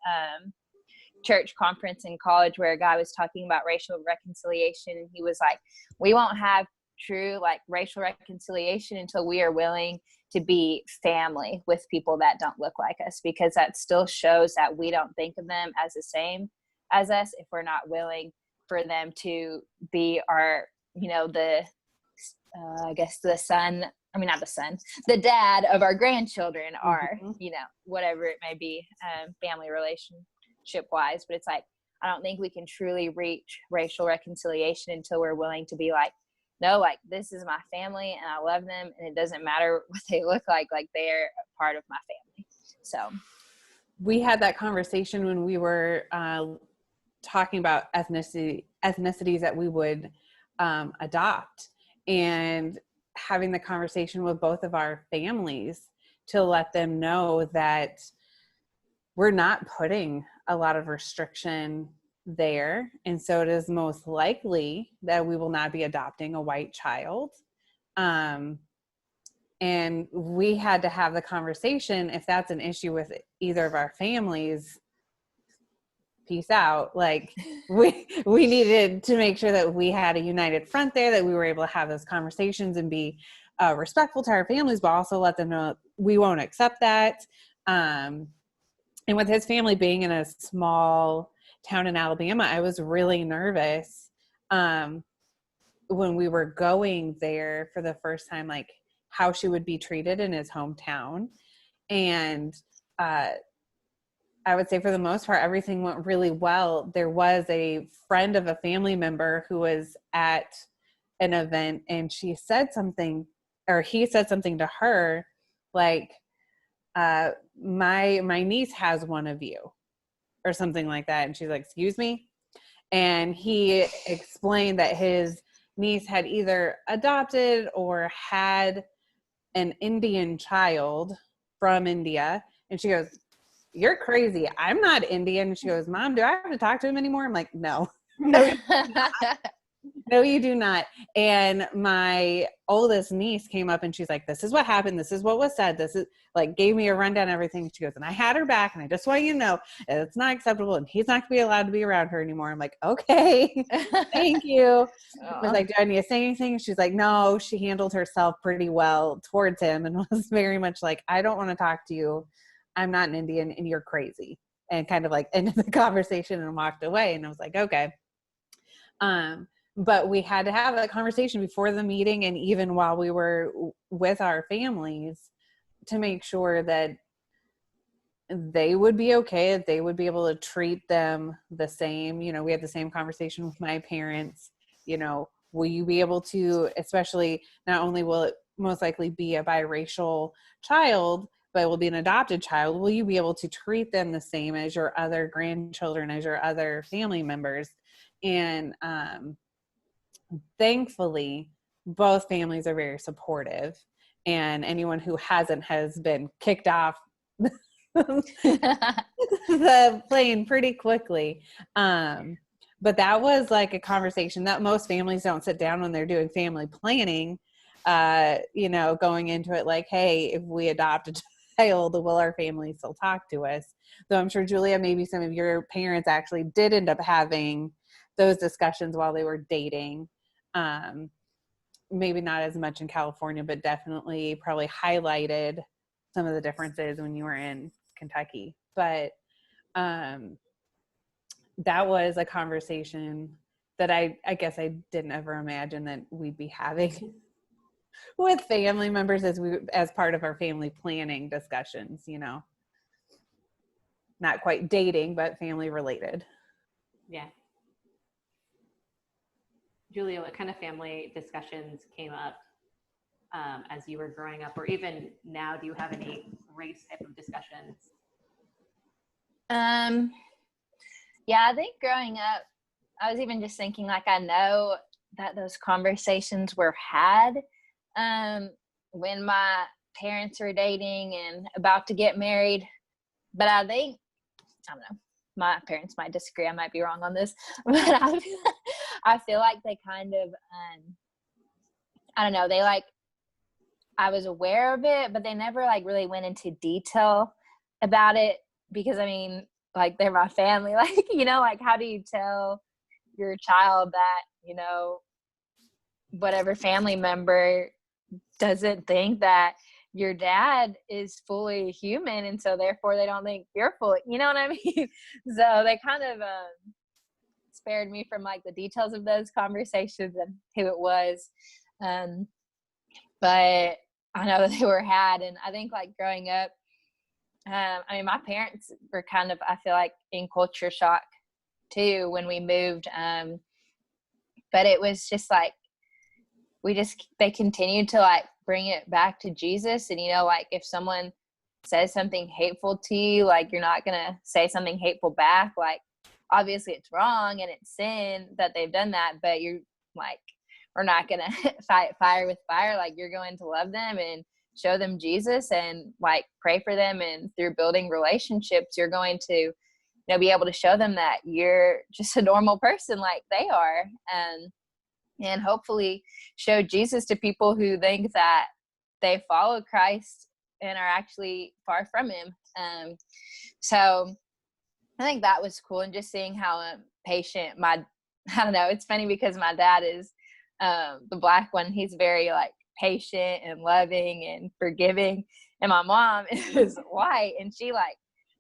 church conference in college where a guy was talking about racial reconciliation, and he was like, we won't have true like racial reconciliation until we are willing to be family with people that don't look like us, because that still shows that we don't think of them as the same as us if we're not willing for them to be our, you know, the I guess the the dad of our grandchildren, or you know, whatever it may be, family relationship wise. But it's like, I don't think we can truly reach racial reconciliation until we're willing to be like, no, like this is my family and I love them, and it doesn't matter what they look like they're a part of my family. So we had that conversation when we were talking about ethnicities that we would adopt, and having the conversation with both of our families to let them know that we're not putting a lot of restriction there. And so it is most likely that we will not be adopting a white child. And we had to have the conversation, if that's an issue with either of our families, peace out. Like we needed to make sure that we had a united front there, that we were able to have those conversations and be respectful to our families, but also let them know we won't accept that. And with his family being in a small town in Alabama, I was really nervous when we were going there for the first time, like how she would be treated in his hometown. And I would say for the most part, everything went really well. There was a friend of a family member who was at an event, and she said something, or he said something to her, like, my niece has one of you, or something like that. And she's like, excuse me? And he explained that his niece had either adopted or had an Indian child from India. And she goes, you're crazy. I'm not Indian. And she goes, Mom, do I have to talk to him anymore? I'm like, no. No, you do not. And my oldest niece came up and she's like, this is what happened. This is what was said. This is like, gave me a rundown of everything. She goes, and I had her back, and I just want you to know it's not acceptable, and he's not going to be allowed to be around her anymore. I'm like, okay, thank you. I was like, do I need to say anything? She's like, no, she handled herself pretty well towards him and was very much like, I don't want to talk to you. I'm not an Indian and you're crazy. And kind of like ended the conversation and walked away. And I was like, okay. But we had to have that conversation before the meeting and even while we were with our families to make sure that they would be okay, that they would be able to treat them the same. You know, we had the same conversation with my parents. You know, will you be able to, especially not only will it most likely be a biracial child, but it will be an adopted child, will you be able to treat them the same as your other grandchildren, as your other family members? And thankfully, both families are very supportive, and anyone who hasn't has been kicked off the plane pretty quickly. But that was like a conversation that most families don't sit down when they're doing family planning, you know, going into it like, hey, if we adopt a child, will our family still talk to us? Though I'm sure, Julia, maybe some of your parents actually did end up having those discussions while they were dating. Maybe not as much in California, but definitely probably highlighted some of the differences when you were in Kentucky. But that was a conversation that I guess I didn't ever imagine that we'd be having with family members as part of our family planning discussions, you know. Not quite dating, but family related. Yeah. Julia, what kind of family discussions came up as you were growing up, or even now? Do you have any race type of discussions? Yeah, I think growing up, I was even just thinking, like, I know that those conversations were had when my parents were dating and about to get married. But I think, I don't know, my parents might disagree. I might be wrong on this, but I feel like they kind of, I don't know, they like, I was aware of it, but they never like really went into detail about it because, I mean, like, they're my family. Like, you know, like, how do you tell your child that, you know, whatever family member doesn't think that your dad is fully human, and so therefore they don't think you're fully, you know what I mean? So they kind of spared me from like the details of those conversations and who it was. But I know that they were had, and I think like growing up, I mean, my parents were kind of, I feel like, in culture shock too when we moved. But it was just like, they continued to like bring it back to Jesus. And, you know, like if someone says something hateful to you, like, you're not going to say something hateful back. Like, obviously it's wrong and it's sin that they've done that, but you're like, we're not going to fight fire with fire. Like, you're going to love them and show them Jesus and like pray for them. And through building relationships, you're going to, you know, be able to show them that you're just a normal person like they are. And hopefully show Jesus to people who think that they follow Christ and are actually far from him. So I think that was cool. And just seeing how patient I don't know, it's funny because my dad is the black one. He's very like patient and loving and forgiving. And my mom is white, and she like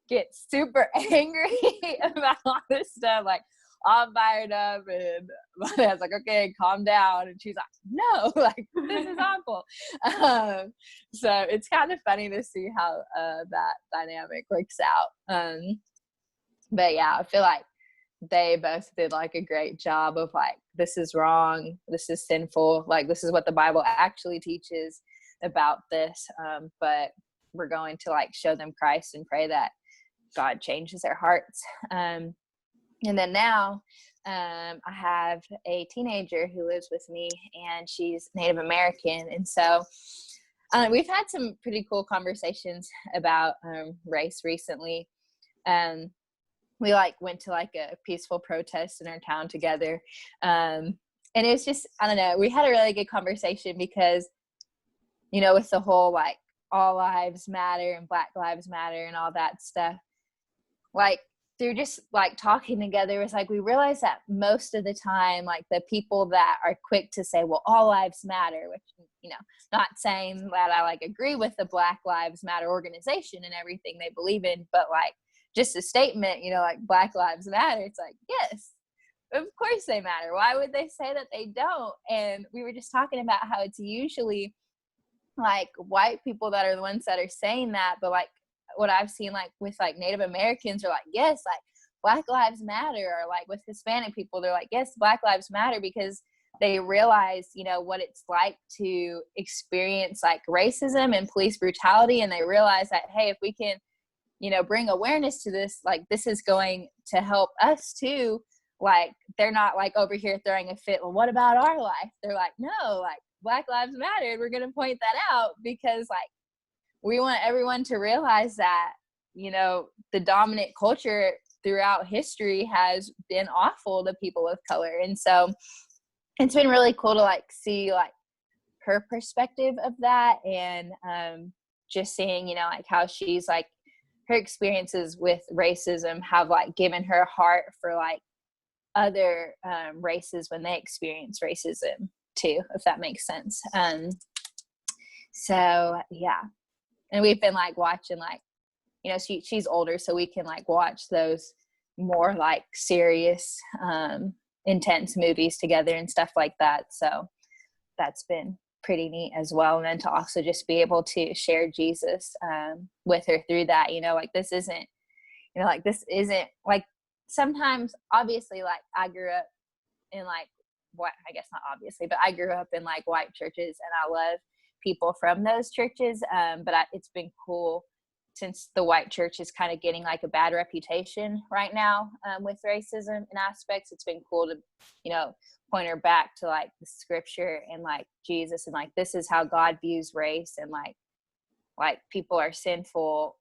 gets super angry about all this stuff. Like, all fired up, and my dad's like, okay, calm down. And she's like, no, like, this is awful. So it's kind of funny to see how that dynamic works out. But yeah, I feel like they both did like a great job of like, this is wrong, this is sinful, like, this is what the Bible actually teaches about this. But we're going to like show them Christ and pray that God changes their hearts. And then now I have a teenager who lives with me, and she's Native American. And so we've had some pretty cool conversations about race recently. We like went to like a peaceful protest in our town together. And it was just, I don't know, we had a really good conversation because, you know, with the whole like all lives matter and Black Lives Matter and all that stuff, like, through just like talking together, it's like we realize that most of the time, like, the people that are quick to say, well, all lives matter, which, you know, not saying that I like agree with the Black Lives Matter organization and everything they believe in, but like just a statement, you know, like Black Lives Matter, it's like, yes, of course they matter. Why would they say that they don't? And we were just talking about how it's usually like white people that are the ones that are saying that, but like what I've seen like with like Native Americans are like, yes, like Black Lives Matter, or like with Hispanic people, they're like, yes, Black Lives Matter, because they realize, you know, what it's like to experience like racism and police brutality. And they realize that, hey, if we can, you know, bring awareness to this, like, this is going to help us too. Like, they're not like over here throwing a fit, well, what about our life? They're like, no, like, Black Lives Matter. And we're going to point that out because like, we want everyone to realize that, you know, the dominant culture throughout history has been awful to people of color. And so it's been really cool to like see like her perspective of that, and just seeing, you know, like how she's like, her experiences with racism have like given her a heart for like other races when they experience racism too, if that makes sense. So yeah. and we've been like watching, like, you know, she's older, so we can like watch those more like serious, intense movies together and stuff like that. So that's been pretty neat as well. And then to also just be able to share Jesus with her through that, you know, like this isn't like, sometimes obviously, like I grew up in like, what, I guess not obviously, but I grew up in like white churches, and I love people from those churches. But it's been cool since the white church is kind of getting like a bad reputation right now with racism and aspects. It's been cool to, you know, point her back to like the scripture and like Jesus, and like this is how God views race, and like people are sinful,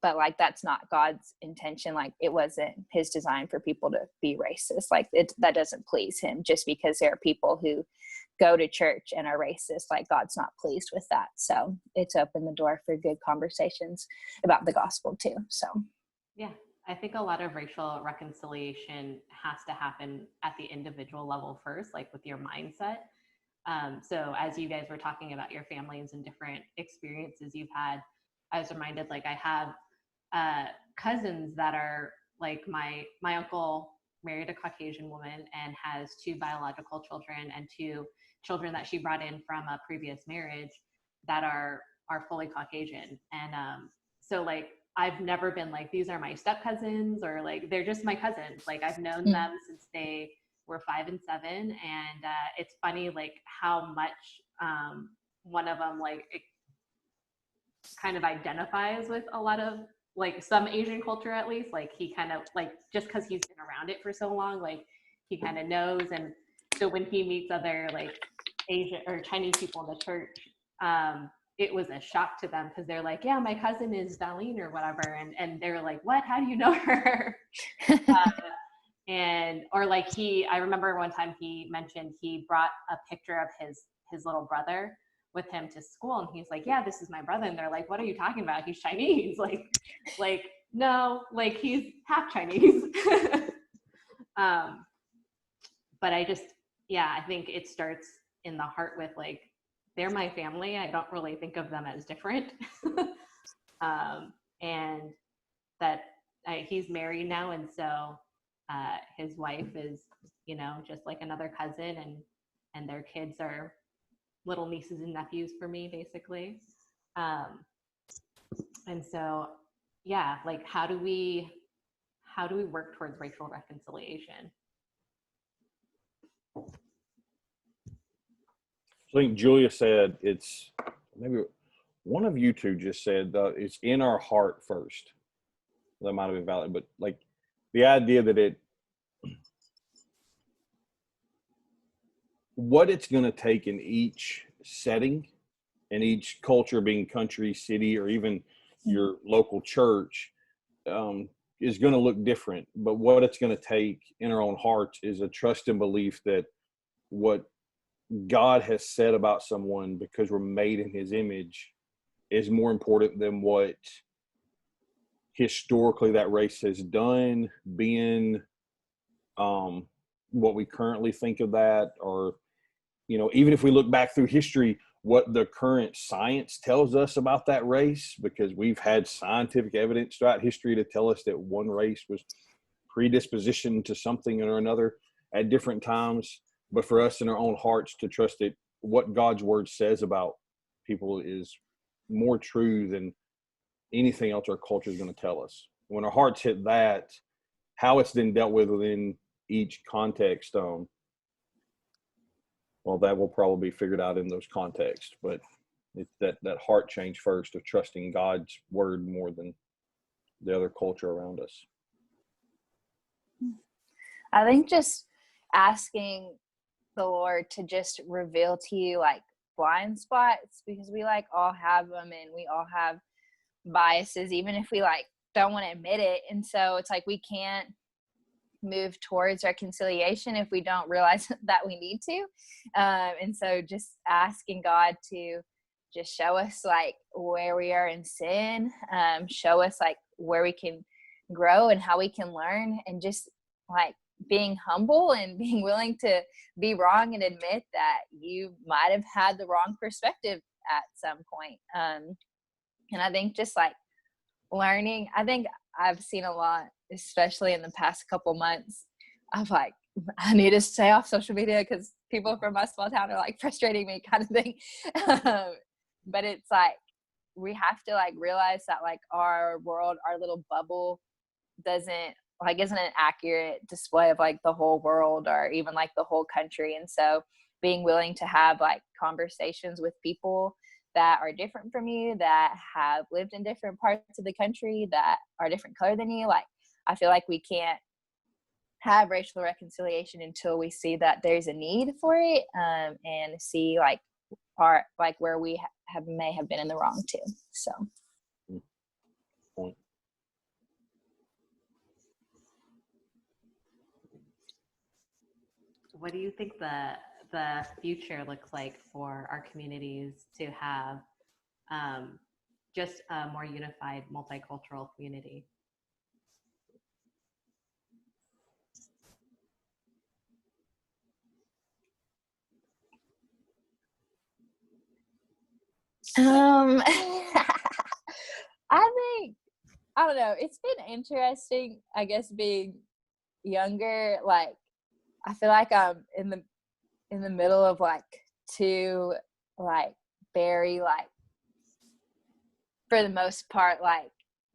but like that's not God's intention. Like it wasn't his design for people to be racist. Like that doesn't please him. Just because there are people who go to church and are racist, like God's not pleased with that. So it's opened the door for good conversations about the gospel too. So yeah, I think a lot of racial reconciliation has to happen at the individual level first, like with your mindset. So as you guys were talking about your families and different experiences you've had, I was reminded, like I have cousins that are like my uncle married a Caucasian woman and has 2 biological children and 2 children that she brought in from a previous marriage that are fully Caucasian. And so like I've never been like, these are my step cousins, or like they're just my cousins. Like I've known them since they were 5 and 7, and it's funny like how much one of them like it kind of identifies with a lot of like some Asian culture, at least. Like he kind of like, just because he's been around it for so long, like he kind of knows. And so when he meets other like Asian or Chinese people in the church, it was a shock to them, because they're like, yeah, my cousin is Darlene or whatever, and they're like, what, how do you know her? And or like I remember one time he mentioned he brought a picture of his little brother with him to school, and he's like, yeah, this is my brother. And they're like, what are you talking about? He's Chinese. like no, like he's half Chinese. But I just, yeah, I think it starts in the heart with like, they're my family. I don't really think of them as different. And that he's married now, and so his wife is, you know, just like another cousin, and their kids are little nieces and nephews for me, basically. And so, yeah, like how do we work towards racial reconciliation? I think Julia said it's, maybe one of you two just said it's in our heart first. That might have been valid, but like the idea that what it's going to take in each setting, in each culture, being country, city, or even your local church, is going to look different. But what it's going to take in our own hearts is a trust and belief that what God has said about someone, because we're made in his image, is more important than what historically that race has done, been, what we currently think of that, or, you know, even if we look back through history, what the current science tells us about that race, because we've had scientific evidence throughout history to tell us that one race was predispositioned to something or another at different times. But for us in our own hearts to trust that what God's word says about people is more true than anything else our culture is going to tell us. When our hearts hit that, how it's then dealt with within each context, well, that will probably be figured out in those contexts. But it's that heart change first of trusting God's word more than the other culture around us. I think just asking the Lord to just reveal to you like blind spots, because we like all have them, and we all have biases, even if we like don't want to admit it. And so it's like we can't move towards reconciliation if we don't realize that we need to. And so just asking God to just show us like where we are in sin, show us like where we can grow and how we can learn, and just like being humble and being willing to be wrong and admit that you might have had the wrong perspective at some point. And I think just like learning, I think I've seen a lot, especially in the past couple months, of like, I need to stay off social media because people from my small town are like frustrating me kind of thing. But it's like, we have to like realize that like our world, our little bubble isn't an accurate display of like the whole world or even like the whole country. And so being willing to have like conversations with people that are different from you, that have lived in different parts of the country, that are different color than you, like I feel like we can't have racial reconciliation until we see that there's a need for it, and see like where we may have been in the wrong too. So Point. What do you think the future looks like for our communities to have just a more unified multicultural community? I think, I don't know, it's been interesting, I guess, being younger. Like I feel like I'm in the middle of like two like very like, for the most part, like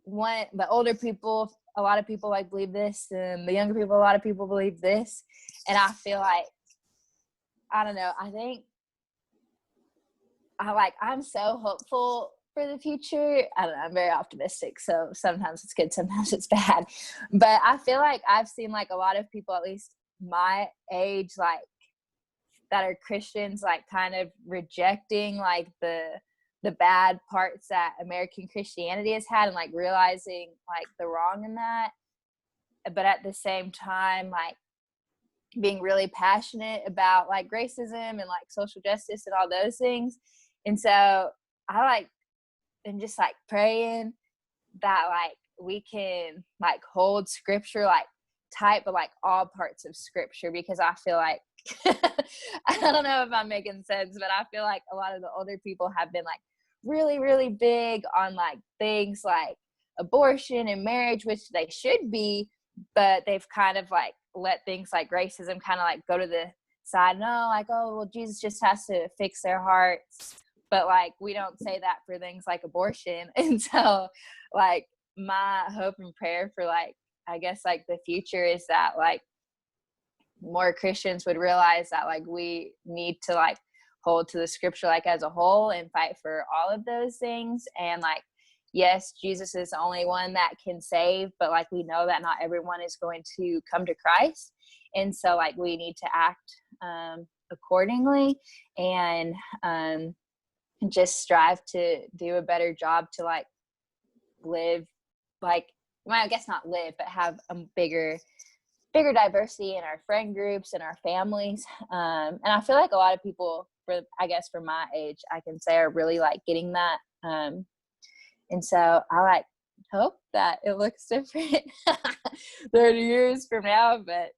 the older people, a lot of people like believe this, and the younger people, a lot of people believe this. And I feel like, I don't know, I think I'm so hopeful for the future. I don't know, I'm very optimistic, so sometimes it's good, sometimes it's bad. But I feel like I've seen like a lot of people, at least my age, like that are Christians, like kind of rejecting like the bad parts that American Christianity has had, and like realizing like the wrong in that, but at the same time like being really passionate about like racism and like social justice and all those things. And so I like, and just like praying that like we can like hold scripture like tight, but like all parts of scripture, because I feel like I don't know if I'm making sense, but I feel like a lot of the older people have been like really, really big on like things like abortion and marriage, which they should be, but they've kind of like let things like racism kind of like go to the side. No, like, oh, well, Jesus just has to fix their hearts. But like, we don't say that for things like abortion. And so like my hope and prayer for like, I guess like the future is that like more Christians would realize that like we need to like hold to the scripture like as a whole and fight for all of those things. And like, yes, Jesus is the only one that can save, but like we know that not everyone is going to come to Christ. And so like we need to act accordingly, and just strive to do a better job to like live like, well, I guess not live, but have a bigger diversity in our friend groups and our families. And I feel like a lot of people, for my age, I can say are really like getting that. And so I like hope that it looks different 30 years from now, but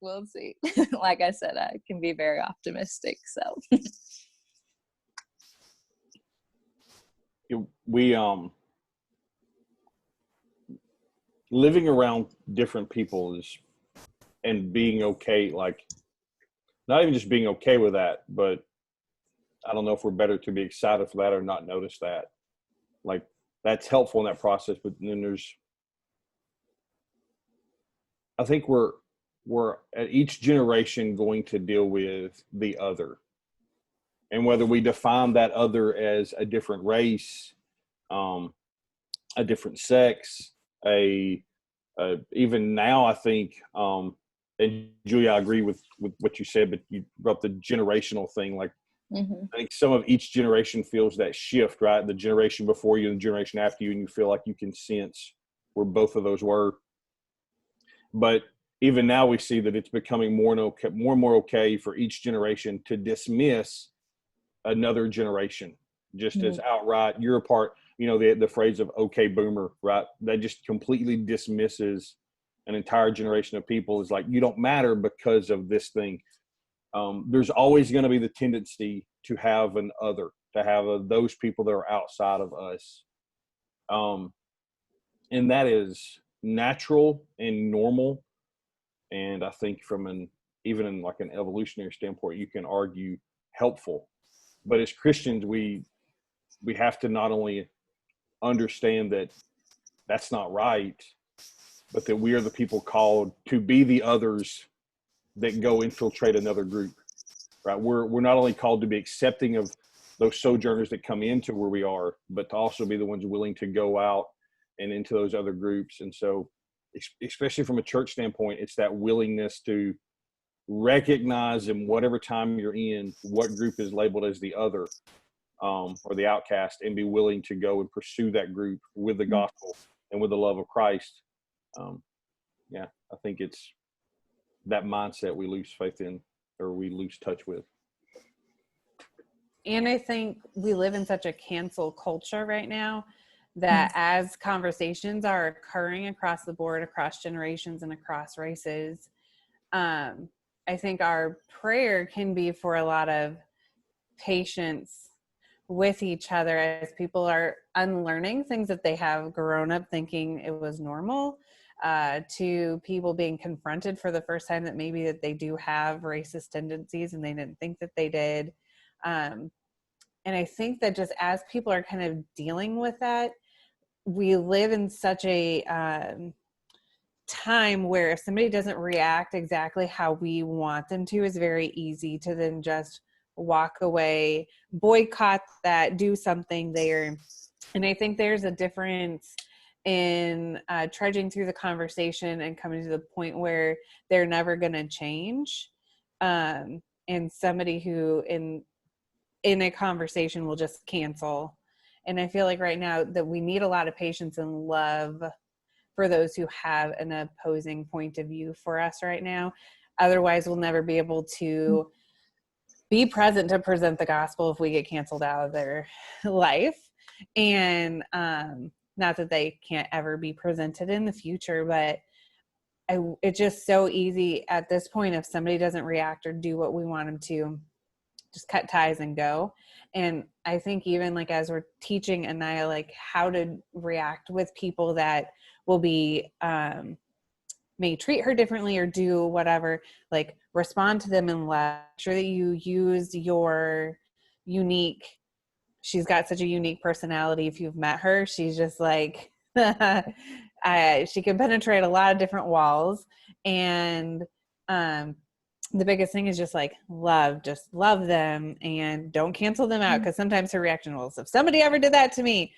we'll see. Like I said, I can be very optimistic. So we living around different people and being okay, like not even just being okay with that, but I don't know if we're better to be excited for that or not notice that. Like that's helpful in that process. But then I think we're at each generation going to deal with the other. And whether we define that other as a different race, a different sex, even now, I think, and Julia, I agree with what you said, but you brought the generational thing. Like, mm-hmm. I think some of each generation feels that shift, right? The generation before you and the generation after you, and you feel like you can sense where both of those were. But even now, we see that it's becoming more and more okay for each generation to dismiss another generation just Mm-hmm. as outright. You're a part. You know, the phrase of "okay, boomer," right? That just completely dismisses an entire generation of people. Is like, you don't matter because of this thing. There's always going to be the tendency to have an other, to have those people that are outside of us. And that is natural and normal. And I think from even in like an evolutionary standpoint, you can argue helpful. But as Christians, we have to not only understand that that's not right, but that we are the people called to be the others that go infiltrate another group, right? We're not only called to be accepting of those sojourners that come into where we are, but to also be the ones willing to go out and into those other groups. And so, especially from a church standpoint, it's that willingness to recognize in whatever time you're in what group is labeled as the other, or the outcast, and be willing to go and pursue that group with the gospel and with the love of Christ. Yeah, I think it's that mindset we lose faith in, or we lose touch with. And I think we live in such a cancel culture right now that as conversations are occurring across the board, across generations and across races, I think our prayer can be for a lot of patience with each other as people are unlearning things that they have grown up thinking it was normal, to people being confronted for the first time that maybe that they do have racist tendencies and they didn't think that they did. And I think that just as people are kind of dealing with that, we live in such a time where if somebody doesn't react exactly how we want them to, it's very easy to then just walk away, boycott that, do something there. And I think there's a difference in trudging through the conversation and coming to the point where they're never going to change, and somebody who in a conversation will just cancel. And I feel like right now that we need a lot of patience and love for those who have an opposing point of view for us right now. Otherwise, we'll never be able to be present to present the gospel if we get canceled out of their life. And not that they can't ever be presented in the future, but it's just so easy at this point if somebody doesn't react or do what we want them to, just cut ties and go. And I think even like as we're teaching Anaya like how to react with people that will be may treat her differently or do whatever, like respond to them in love. Make sure that you use your unique, she's got such a unique personality. If you've met her, she's just like she can penetrate a lot of different walls. And the biggest thing is just like just love them and don't cancel them out. Because sometimes her reaction was, if somebody ever did that to me,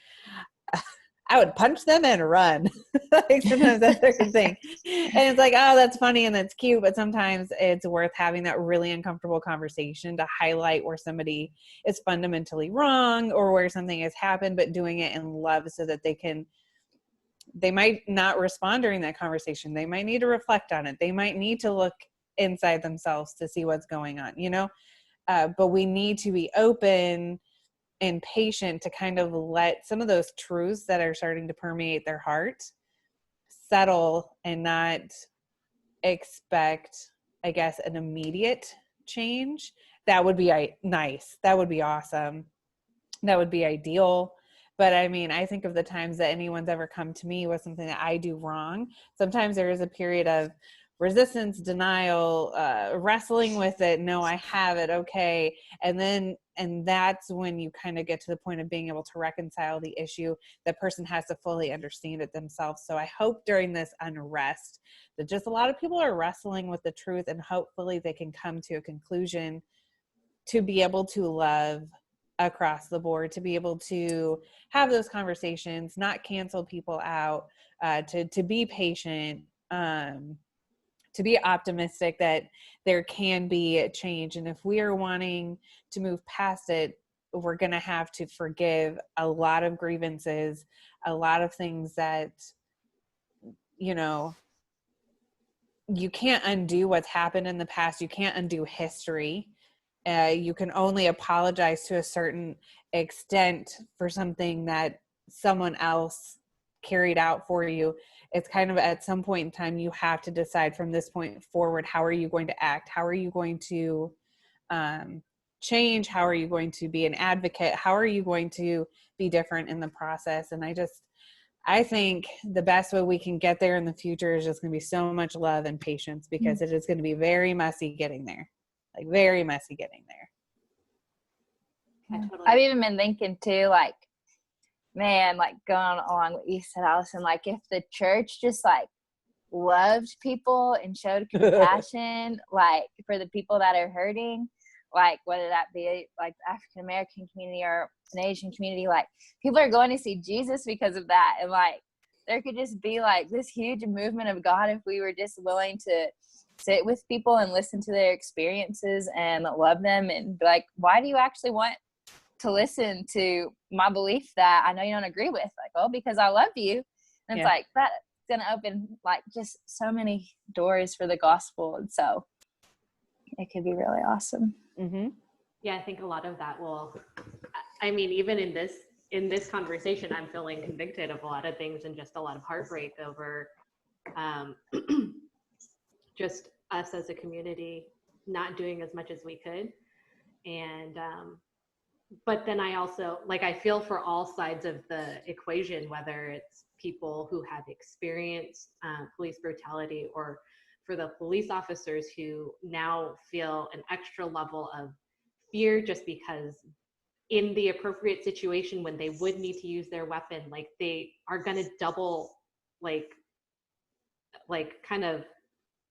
I would punch them and run. Like sometimes that's their thing. And it's like, oh, that's funny and that's cute. But sometimes it's worth having that really uncomfortable conversation to highlight where somebody is fundamentally wrong or where something has happened, but doing it in love so that they might not respond during that conversation. They might need to reflect on it. They might need to look inside themselves to see what's going on, but we need to be open and patient to kind of let some of those truths that are starting to permeate their heart settle and not expect, I guess, an immediate change. That would be nice. That would be awesome. That would be ideal. But I mean, I think of the times that anyone's ever come to me with something that I do wrong. Sometimes there is a period of resistance, denial, wrestling with it. No, I have it. Okay. And that's when you kind of get to the point of being able to reconcile the issue. The person has to fully understand it themselves. So I hope during this unrest that just a lot of people are wrestling with the truth, and hopefully they can come to a conclusion to be able to love across the board, to be able to have those conversations, not cancel people out, to be patient, to be optimistic that there can be a change. And if we are wanting to move past it, we're going to have to forgive a lot of grievances, a lot of things that, you can't undo what's happened in the past. You can't undo history. You can only apologize to a certain extent for something that someone else carried out for you. It's kind of at some point in time, you have to decide from this point forward, how are you going to act? How are you going to change? How are you going to be an advocate? How are you going to be different in the process? And I think the best way we can get there in the future is just going to be so much love and patience, because it is going to be very messy getting there, like very messy getting there. I've even been thinking too, like, man, like going along what you said, Allison, like if the church just like loved people and showed compassion, like for the people that are hurting, like whether that be like the African American community or an Asian community, like people are going to see Jesus because of that. And like there could just be like this huge movement of God if we were just willing to sit with people and listen to their experiences and love them and be like, why do you actually want to listen to my belief that I know you don't agree with? Like, oh, because I love you. And it's like that's gonna open like just so many doors for the gospel, and so it could be really awesome. Yeah, I think a lot of that will, I mean, even in this conversation, I'm feeling convicted of a lot of things and just a lot of heartbreak over just us as a community not doing as much as we could. And but then I also, like, I feel for all sides of the equation, whether it's people who have experienced police brutality, or for the police officers who now feel an extra level of fear just because in the appropriate situation when they would need to use their weapon, like they are going to double, like kind of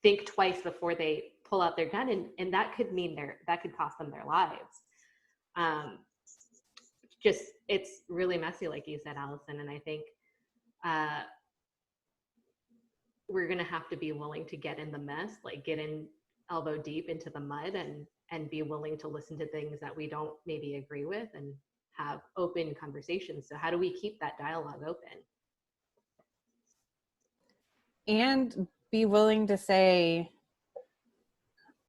think twice before they pull out their gun. And that could mean that could cost them their lives. Just, it's really messy, like you said, Allison. And I think we're going to have to be willing to get in the mess, like get in elbow deep into the mud, and be willing to listen to things that we don't maybe agree with and have open conversations. So how do we keep that dialogue open? And be willing to say,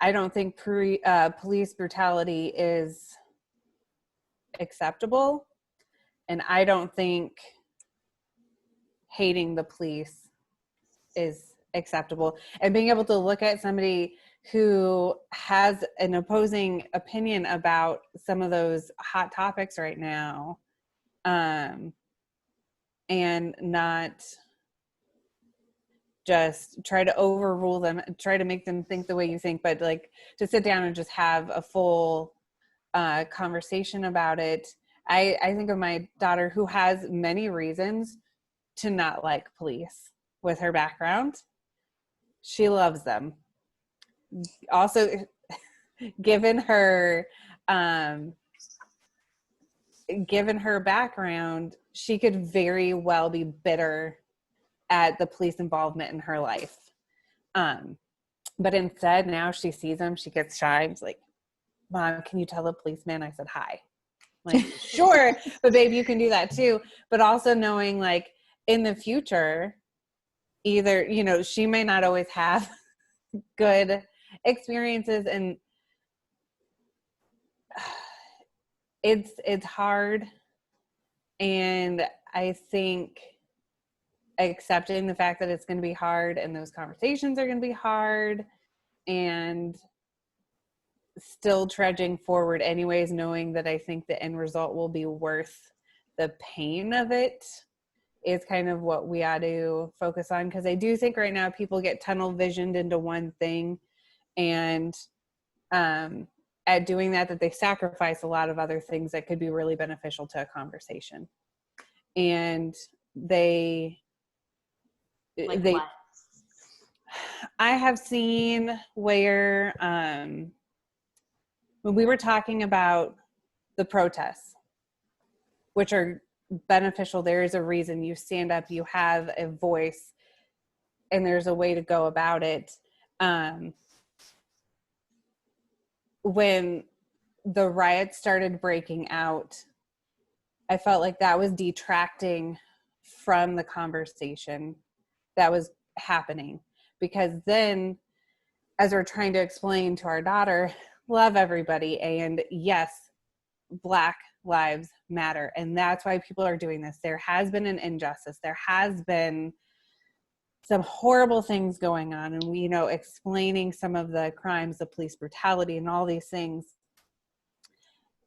I don't think police brutality is acceptable, and I don't think hating the police is acceptable. And being able to look at somebody who has an opposing opinion about some of those hot topics right now, and not just try to overrule them, try to make them think the way you think, but like to sit down and just have a full conversation about it. I think of my daughter, who has many reasons to not like police with her background. She loves them. Also, given her background, she could very well be bitter at the police involvement in her life. But instead, now she sees them, she gets shy. She's like, Mom, can you tell the policeman I said hi? I'm like, sure, but babe, you can do that too. But also knowing, like, in the future, either, you know, she may not always have good experiences, and it's hard. And I think accepting the fact that it's going to be hard, and those conversations are going to be hard, and still trudging forward anyways, knowing that I think the end result will be worth the pain of it, is kind of what we ought to focus on. Because I do think right now people get tunnel visioned into one thing, and at doing that they sacrifice a lot of other things that could be really beneficial to a conversation. And what? I have seen where when we were talking about the protests, which are beneficial, there is a reason you stand up, you have a voice, and there's a way to go about it. When the riots started breaking out, I felt like that was detracting from the conversation that was happening. Because then, as we're trying to explain to our daughter, love everybody, and yes, Black lives matter, and that's why people are doing this. There has been an injustice. There has been some horrible things going on, and we, you know, explaining some of the crimes, the police brutality, and all these things.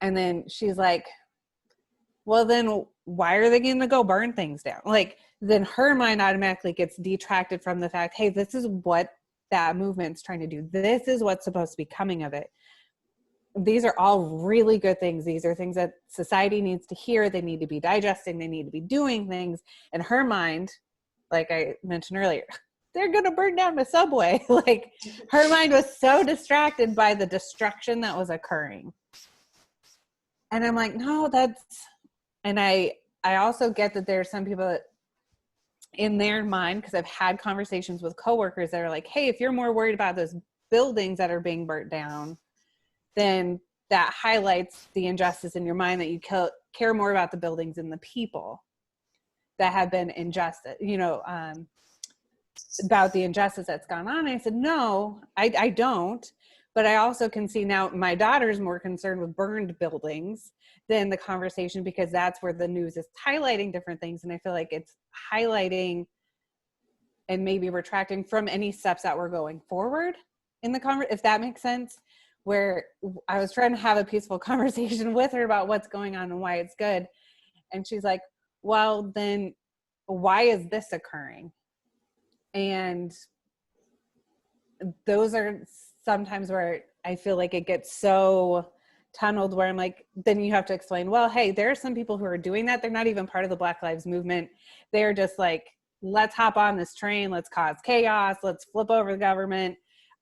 And then she's like, well, then why are they going to go burn things down? Like, then her mind automatically gets detracted from the fact, hey, this is what that movement's trying to do. This is what's supposed to be coming of it. These are all really good things. These are things that society needs to hear. They need to be digesting. They need to be doing things. And her mind, like I mentioned earlier, they're going to burn down the subway. Like, her mind was so distracted by the destruction that was occurring. And I'm like, no, and I also get that there are some people that in their mind, because I've had conversations with coworkers that are like, hey, if you're more worried about those buildings that are being burnt down, then that highlights the injustice in your mind, that you care more about the buildings and the people that have been injustice, about the injustice that's gone on. And I said, no, I don't. But I also can see now my daughter's more concerned with burned buildings than the conversation, because that's where the news is highlighting different things. And I feel like it's highlighting and maybe retracting from any steps that we're going forward in the conversation, if that makes sense. Where I was trying to have a peaceful conversation with her about what's going on and why it's good. And she's like, well, then why is this occurring? And those are sometimes where I feel like it gets so tunneled, where I'm like, then you have to explain, well, hey, there are some people who are doing that. They're not even part of the Black Lives Movement. They're just like, let's hop on this train. Let's cause chaos. Let's flip over the government.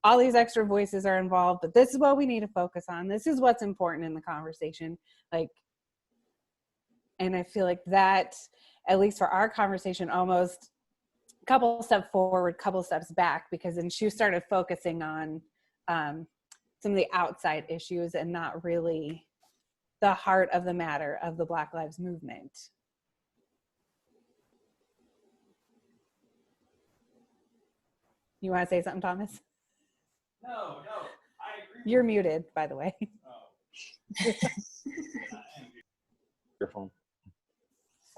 All these extra voices are involved, but this is what we need to focus on. This is what's important in the conversation. Like, and I feel like that, at least for our conversation, almost a couple steps forward, couple steps back, because then she started focusing on some of the outside issues and not really the heart of the matter of the Black Lives Movement. You want to say something, Thomas? No, I agree. You're muted, by the way. Oh. Your phone.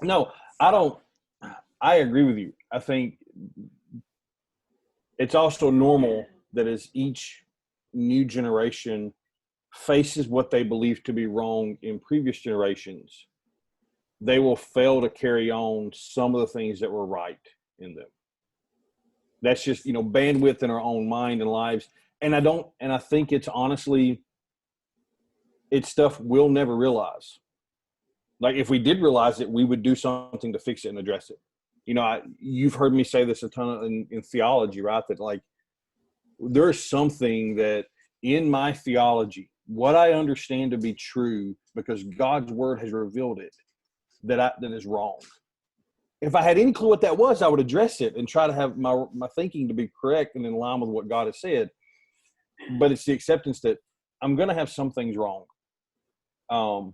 No, I don't. I agree with you. I think it's also normal that as each new generation faces what they believe to be wrong in previous generations, they will fail to carry on some of the things that were right in them. That's just, bandwidth in our own mind and lives. And I think it's honestly, it's stuff we'll never realize. Like, if we did realize it, we would do something to fix it and address it. You've heard me say this a ton in theology, right? That like, there's something that in my theology, what I understand to be true because God's word has revealed it, that is wrong. If I had any clue what that was, I would address it and try to have my thinking to be correct and in line with what God has said. But it's the acceptance that I'm going to have some things wrong. And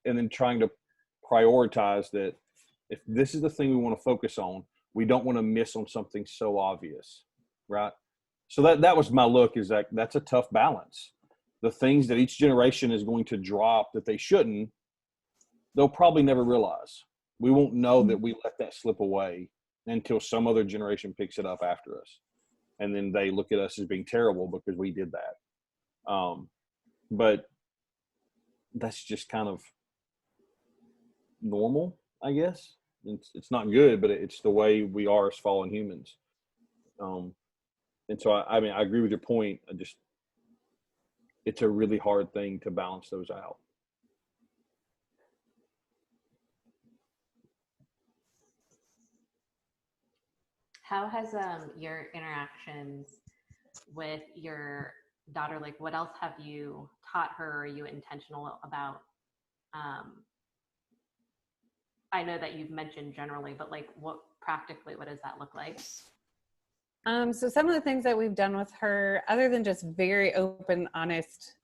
then trying to prioritize that if this is the thing we want to focus on, we don't want to miss on something so obvious, right? So that was my look, is that that's a tough balance. The things that each generation is going to drop that they shouldn't, they'll probably never realize. We won't know that we let that slip away until some other generation picks it up after us. And then they look at us as being terrible because we did that. But that's just kind of normal, I guess. It's not good, but it's the way we are as fallen humans. And so, I agree with your point. It's a really hard thing to balance those out. How has your interactions with your daughter, like what else have you taught her? Are you intentional about? I know that you've mentioned generally, but like what does that look like? So some of the things that we've done with her, other than just very open, honest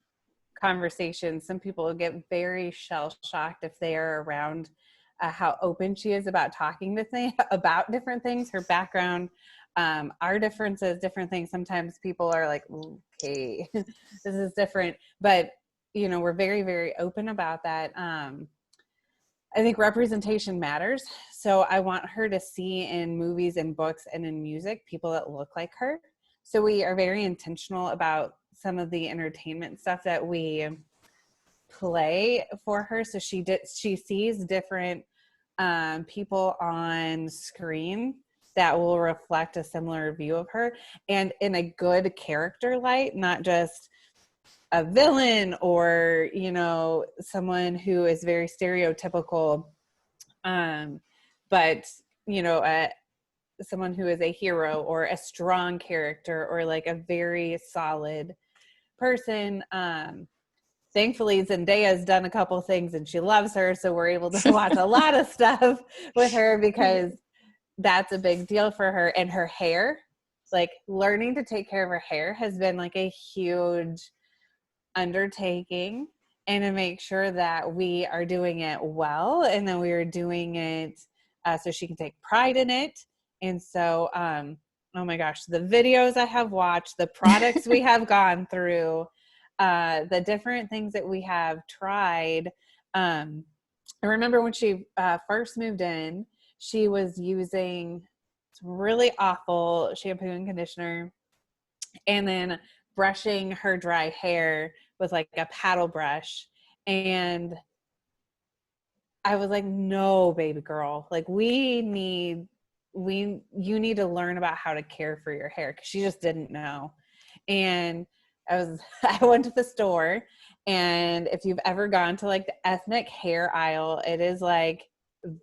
conversations, some people will get very shell-shocked if they are around how open she is about talking to about different things, her background, our differences, different things. Sometimes people are like, okay, this is different, but we're very, very open about that. I think representation matters. So I want her to see in movies and books and in music people that look like her. So we are very intentional about some of the entertainment stuff that we play for her. So she sees different people on screen that will reflect a similar view of her, and in a good character light, not just a villain or, you know, someone who is very stereotypical, but, you know, someone who is a hero or a strong character or like a very solid person. Thankfully, Zendaya's done a couple things and she loves her, so we're able to watch a lot of stuff with her because that's a big deal for her. And her hair, like learning to take care of her hair has been like a huge undertaking, and to make sure that we are doing it well and that we are doing it so she can take pride in it. And so, oh my gosh, the videos I have watched, the products we have gone through, the different things that we have tried. I remember when she first moved in, she was using really awful shampoo and conditioner, and then brushing her dry hair with like a paddle brush. And I was like, no, baby girl, like you need to learn about how to care for your hair, because she just didn't know. And I went to the store, and if you've ever gone to like the ethnic hair aisle, it is like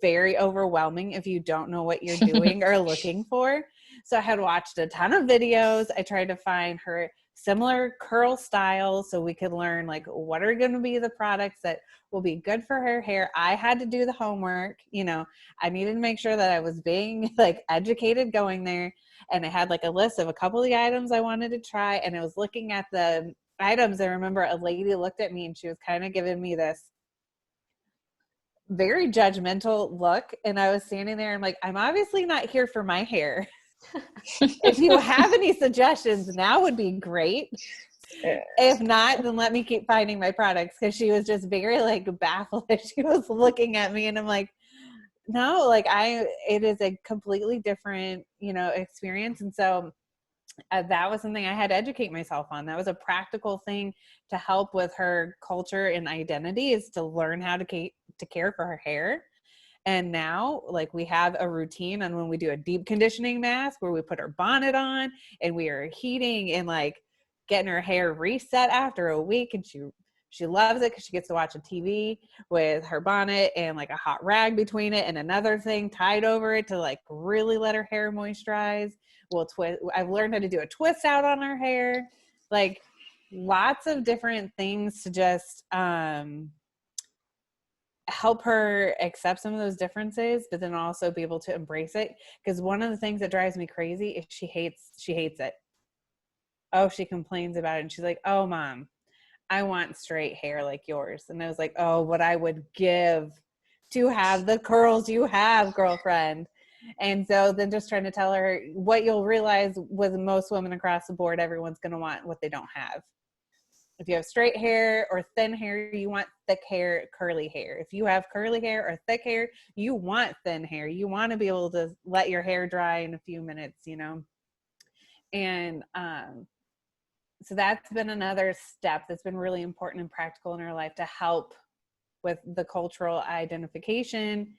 very overwhelming if you don't know what you're doing or looking for. So I had watched a ton of videos. I tried to find her similar curl styles so we could learn like what are going to be the products that will be good for her hair. I had to do the homework, you know, I needed to make sure that I was being like educated going there. And I had like a list of a couple of the items I wanted to try. And I was looking at the items. I remember a lady looked at me and she was kind of giving me this very judgmental look. And I was standing there. I'm like, I'm obviously not here for my hair. If you have any suggestions, now would be great. If not, then let me keep finding my products. Because she was just very like baffled as she was looking at me, and I'm like, no, like it is a completely different, you know, experience. And so that was something I had to educate myself on. That was a practical thing to help with her culture and identity, is to learn how to care for her hair. And now, like, we have a routine on when we do a deep conditioning mask where we put her bonnet on and we are heating and like getting her hair reset after a week. And she loves it because she gets to watch a TV with her bonnet and like a hot rag between it and another thing tied over it to like really let her hair moisturize. I've learned how to do a twist out on her hair, like lots of different things to just help her accept some of those differences, but then also be able to embrace it. Because one of the things that drives me crazy is she hates it. Oh, she complains about it. And she's like, oh, Mom, I want straight hair like yours. And I was like, oh, what I would give to have the curls you have, girlfriend. And so then just trying to tell her what you'll realize with most women across the board, everyone's going to want what they don't have. If you have straight hair or thin hair, you want thick hair, curly hair. If you have curly hair or thick hair, you want thin hair. You want to be able to let your hair dry in a few minutes, you know? And so that's been another step that's been really important and practical in our life to help with the cultural identification.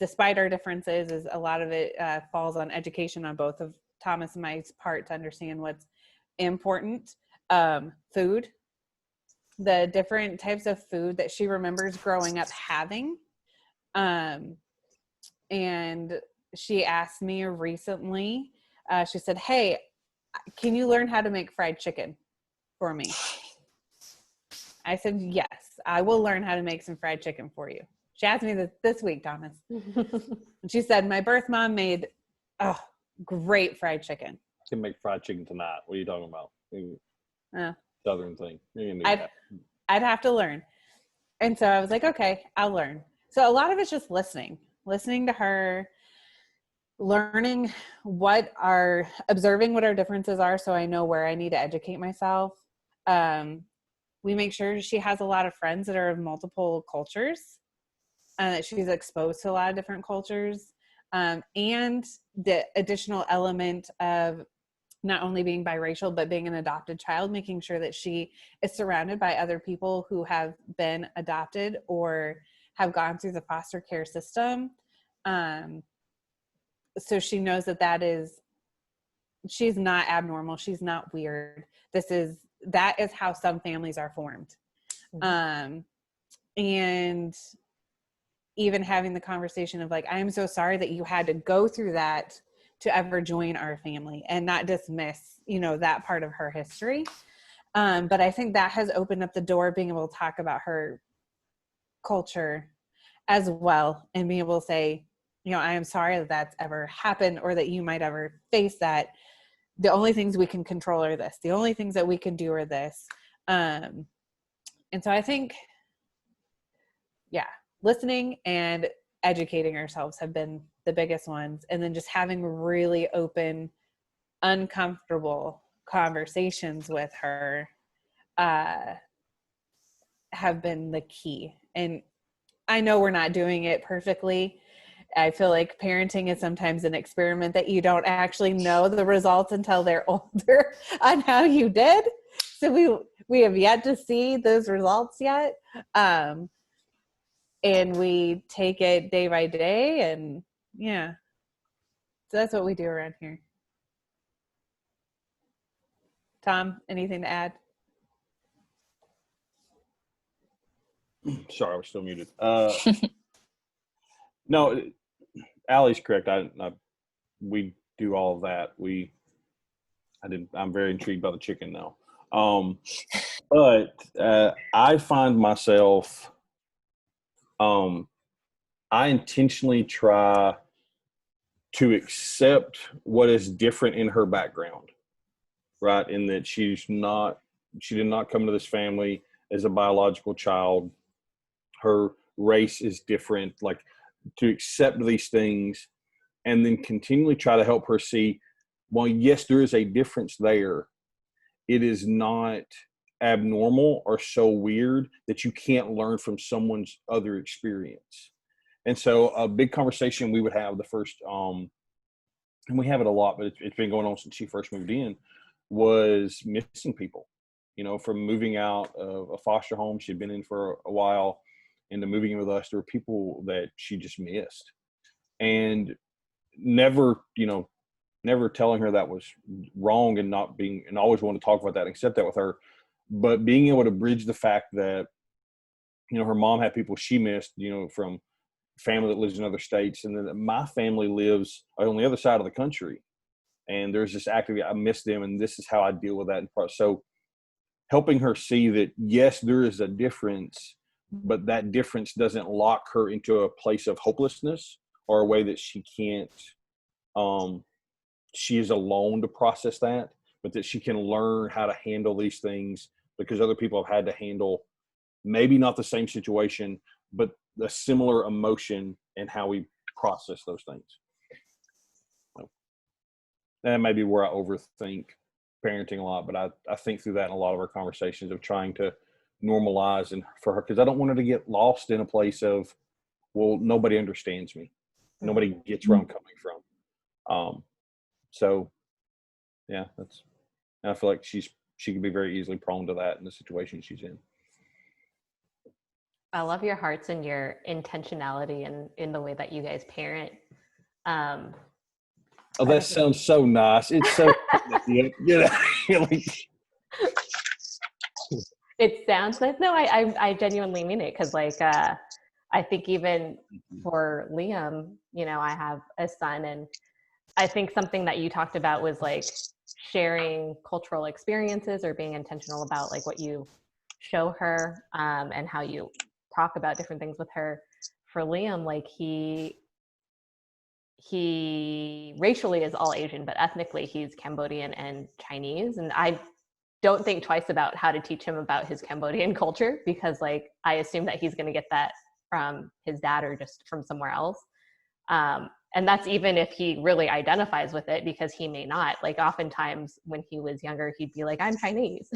Despite our differences, is a lot of it falls on education on both of Thomas and my part to understand what's important. Food, the different types of food that she remembers growing up having. And she asked me recently, she said, hey, can you learn how to make fried chicken for me? I said, yes, I will learn how to make some fried chicken for you. She asked me this week, Thomas. And she said, my birth mom made great fried chicken. I can make fried chicken tonight. What are you talking about? Southern thing. I'd have to learn. And so I was like, okay, I'll learn. So a lot of it's just listening to her, learning observing what our differences are, so I know where I need to educate myself. We make sure she has a lot of friends that are of multiple cultures, that she's exposed to a lot of different cultures, and the additional element of not only being biracial, but being an adopted child, making sure that she is surrounded by other people who have been adopted or have gone through the foster care system. So she knows that she's not abnormal. She's not weird. That is how some families are formed. And even having the conversation of like, I am so sorry that you had to go through that to ever join our family, and not dismiss, that part of her history. But I think that has opened up the door, being able to talk about her culture as well, and being able to say, I am sorry that that's ever happened, or that you might ever face that. The only things we can control are this. The only things that we can do are this. And so I think, listening and educating ourselves have been the biggest ones. And then just having really open, uncomfortable conversations with her have been the key. And I know we're not doing it perfectly. I feel like parenting is sometimes an experiment that you don't actually know the results until they're older on how you did. So we have yet to see those results yet. And we take it day by day, and so that's what we do around here. Tom, anything to add? Sorry, I was still muted. No, Allie's correct. We do all of that. I'm very intrigued by the chicken now. But I find myself, I intentionally try to accept what is different in her background, right? In that she did not come to this family as a biological child. Her race is different. Like, to accept these things, and then continually try to help her see, well, yes, there is a difference there. It is not abnormal or so weird that you can't learn from someone's other experience. And so a big conversation we would have the first, and we have it a lot, but it's been going on since she first moved in, was missing people, from moving out of a foster home she'd been in for a while into moving in with us. There were people that she just missed, and never telling her that was wrong, and always wanting to talk about that and accept that with her. But being able to bridge the fact that, her mom had people she missed, from family that lives in other states. And then my family lives on the other side of the country. And there's this activity, I miss them, and this is how I deal with that. So helping her see that, yes, there is a difference, but that difference doesn't lock her into a place of hopelessness or a way that she can't, she is alone to process that, but that she can learn how to handle these things because other people have had to handle maybe not the same situation, but a similar emotion and how we process those things. So that may be where I overthink parenting a lot, but I think through that in a lot of our conversations of trying to normalize, and for her, because I don't want her to get lost in a place of, well, nobody understands me. Nobody gets where I'm coming from. So yeah, I feel like she could be very easily prone to that in the situation she's in. I love your hearts and your intentionality and in the way that you guys parent. Oh, that sounds so nice. It's so It sounds nice. No, I genuinely mean it, because I think even for Liam, I have a son, and I think something that you talked about was like sharing cultural experiences, or being intentional about like what you show her, and how you talk about different things with her. For Liam, like he racially is all Asian, but ethnically he's Cambodian and Chinese. And I don't think twice about how to teach him about his Cambodian culture, because like I assume that he's going to get that from his dad or just from somewhere else. And that's even if he really identifies with it, because he may not. Like oftentimes when he was younger, he'd be like, I'm Chinese.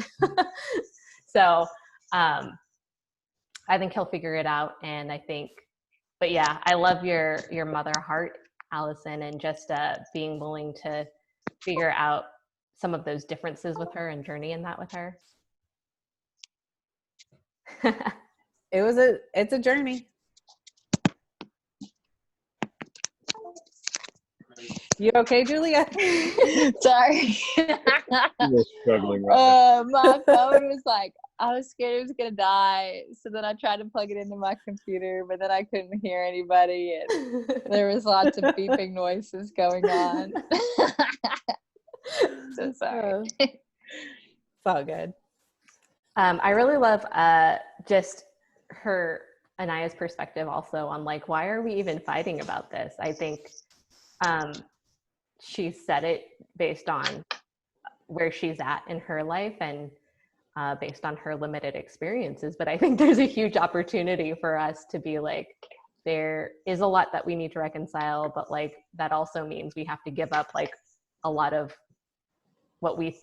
So I think he'll figure it out. And but yeah, I love your mother heart, Allison, and just being willing to figure out some of those differences with her and journey in that with her. It's a journey. You okay, Julia? Sorry. You're struggling right My phone was like, I was scared it was gonna die. So then I tried to plug it into my computer, but then I couldn't hear anybody, and there was lots of beeping noises going on. So sorry. It's all good. I really love just her, Anaya's perspective also on like, why are we even fighting about this? I think she said it based on where she's at in her life and based on her limited experiences. But I think there's a huge opportunity for us to be like, there is a lot that we need to reconcile, but like that also means we have to give up like a lot of what we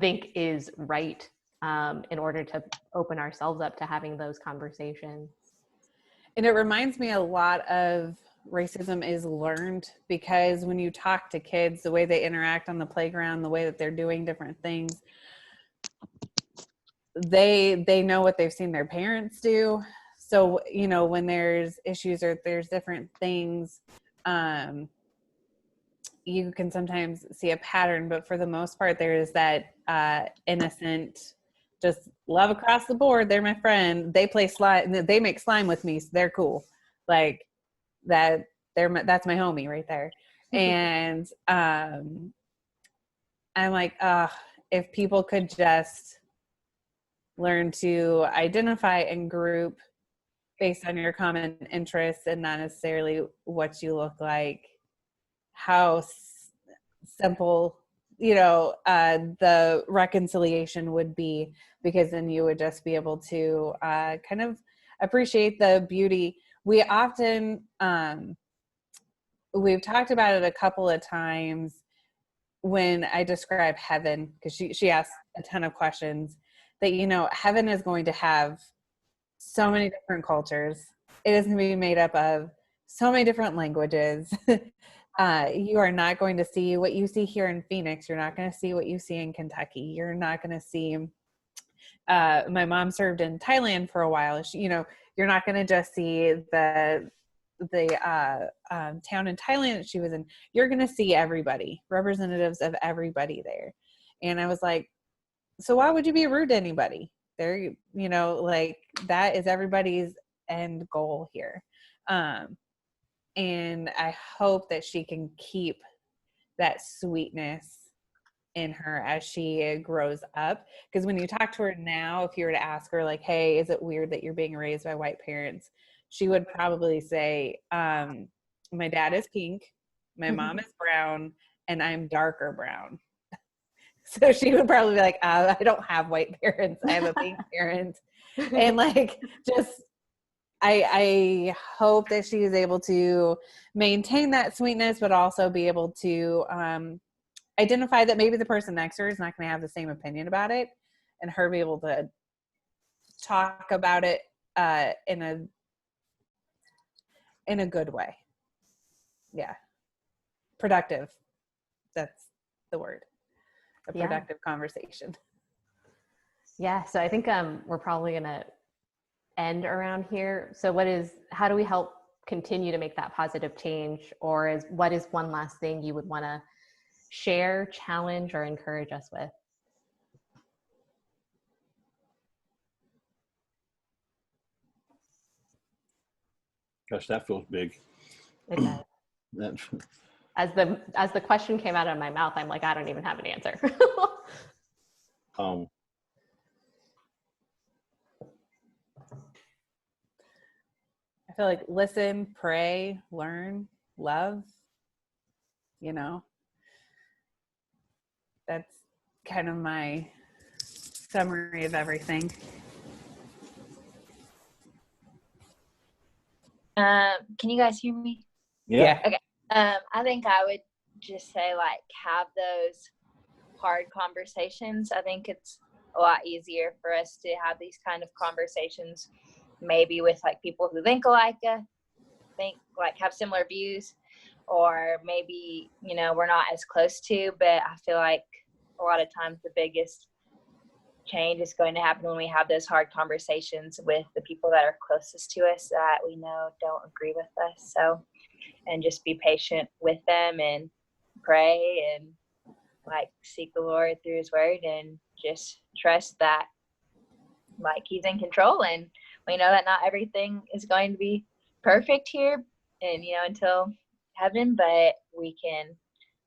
think is right in order to open ourselves up to having those conversations. And it reminds me a lot of racism is learned, because when you talk to kids, the way they interact on the playground, the way that they're doing different things, they know what they've seen their parents do. So, you know, when there's issues or there's different things, you can sometimes see a pattern, but for the most part, there is that innocent, just love across the board. They're my friend. They play slime. They make slime with me, so they're cool. Like that. That's my homie right there. And I'm like, if people could just learn to identify and group based on your common interests and not necessarily what you look like, how simple, you know, the reconciliation would be, because then you would just be able to kind of appreciate the beauty. We often, we've talked about it a couple of times when I describe heaven, because she asked a ton of questions, that, you know, heaven is going to have so many different cultures. It is going to be made up of so many different languages. You are not going to see what you see here in Phoenix. You're not going to see what you see in Kentucky. You're not going to see, my mom served in Thailand for a while. You know, you're not going to just see the town in Thailand that she was in. You're going to see everybody, representatives of everybody there. And I was like, so why would you be rude to anybody? There, you know, like that is everybody's end goal here. And I hope that she can keep that sweetness in her as she grows up. Because when you talk to her now, if you were to ask her like, hey, is it weird that you're being raised by white parents? She would probably say, my dad is pink, my mom is brown, and I'm darker brown. So she would probably be like, I don't have white parents. I have a pink parent. And like, just, I hope that she is able to maintain that sweetness, but also be able to identify that maybe the person next to her is not going to have the same opinion about it, and her be able to talk about it in a good way. Yeah. Productive. That's the word. A productive conversation. Yeah. So I think we're probably going to end around here. So how do we help continue to make that positive change? Or what is one last thing you would want to share, challenge, or encourage us with? Gosh, that feels big. It does. As the question came out of my mouth, I'm like, I don't even have an answer. I feel like listen, pray, learn, love, you know, that's kind of my summary of everything. Can you guys hear me? Yeah. Okay. I think I would just say, like, have those hard conversations. I think it's a lot easier for us to have these kind of conversations, maybe with like people who think alike, have similar views, or maybe, you know, we're not as close to, but I feel like a lot of times the biggest change is going to happen when we have those hard conversations with the people that are closest to us that we know don't agree with us. So, and just be patient with them and pray and like seek the Lord through his word and just trust that like he's in control. And we know that not everything is going to be perfect here and until heaven, but we can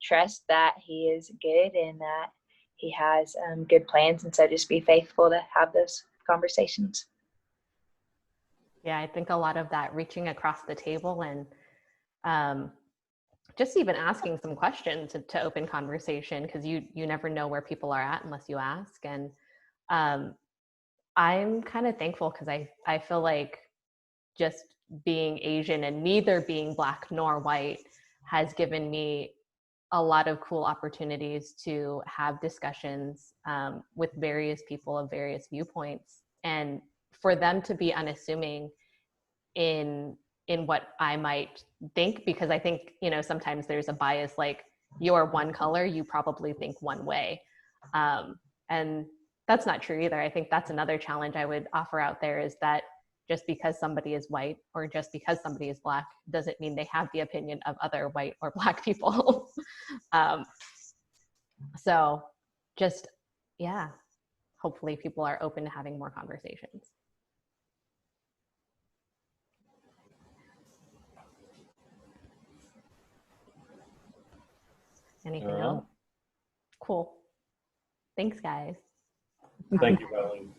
trust that he is good and that he has good plans. And so just be faithful to have those conversations. Yeah, I think a lot of that reaching across the table and just even asking some questions to open conversation, because you never know where people are at unless you ask. And I'm kind of thankful because I feel like just being Asian and neither being Black nor white has given me a lot of cool opportunities to have discussions with various people of various viewpoints, and for them to be unassuming in what I might think, because I think sometimes there's a bias, like you're one color, you probably think one way, and that's not true either. I think that's another challenge I would offer out there, is that just because somebody is white or just because somebody is Black doesn't mean they have the opinion of other white or Black people. So just, yeah, hopefully people are open to having more conversations. Anything else? Cool. Thanks, guys. Thank you, Valerie.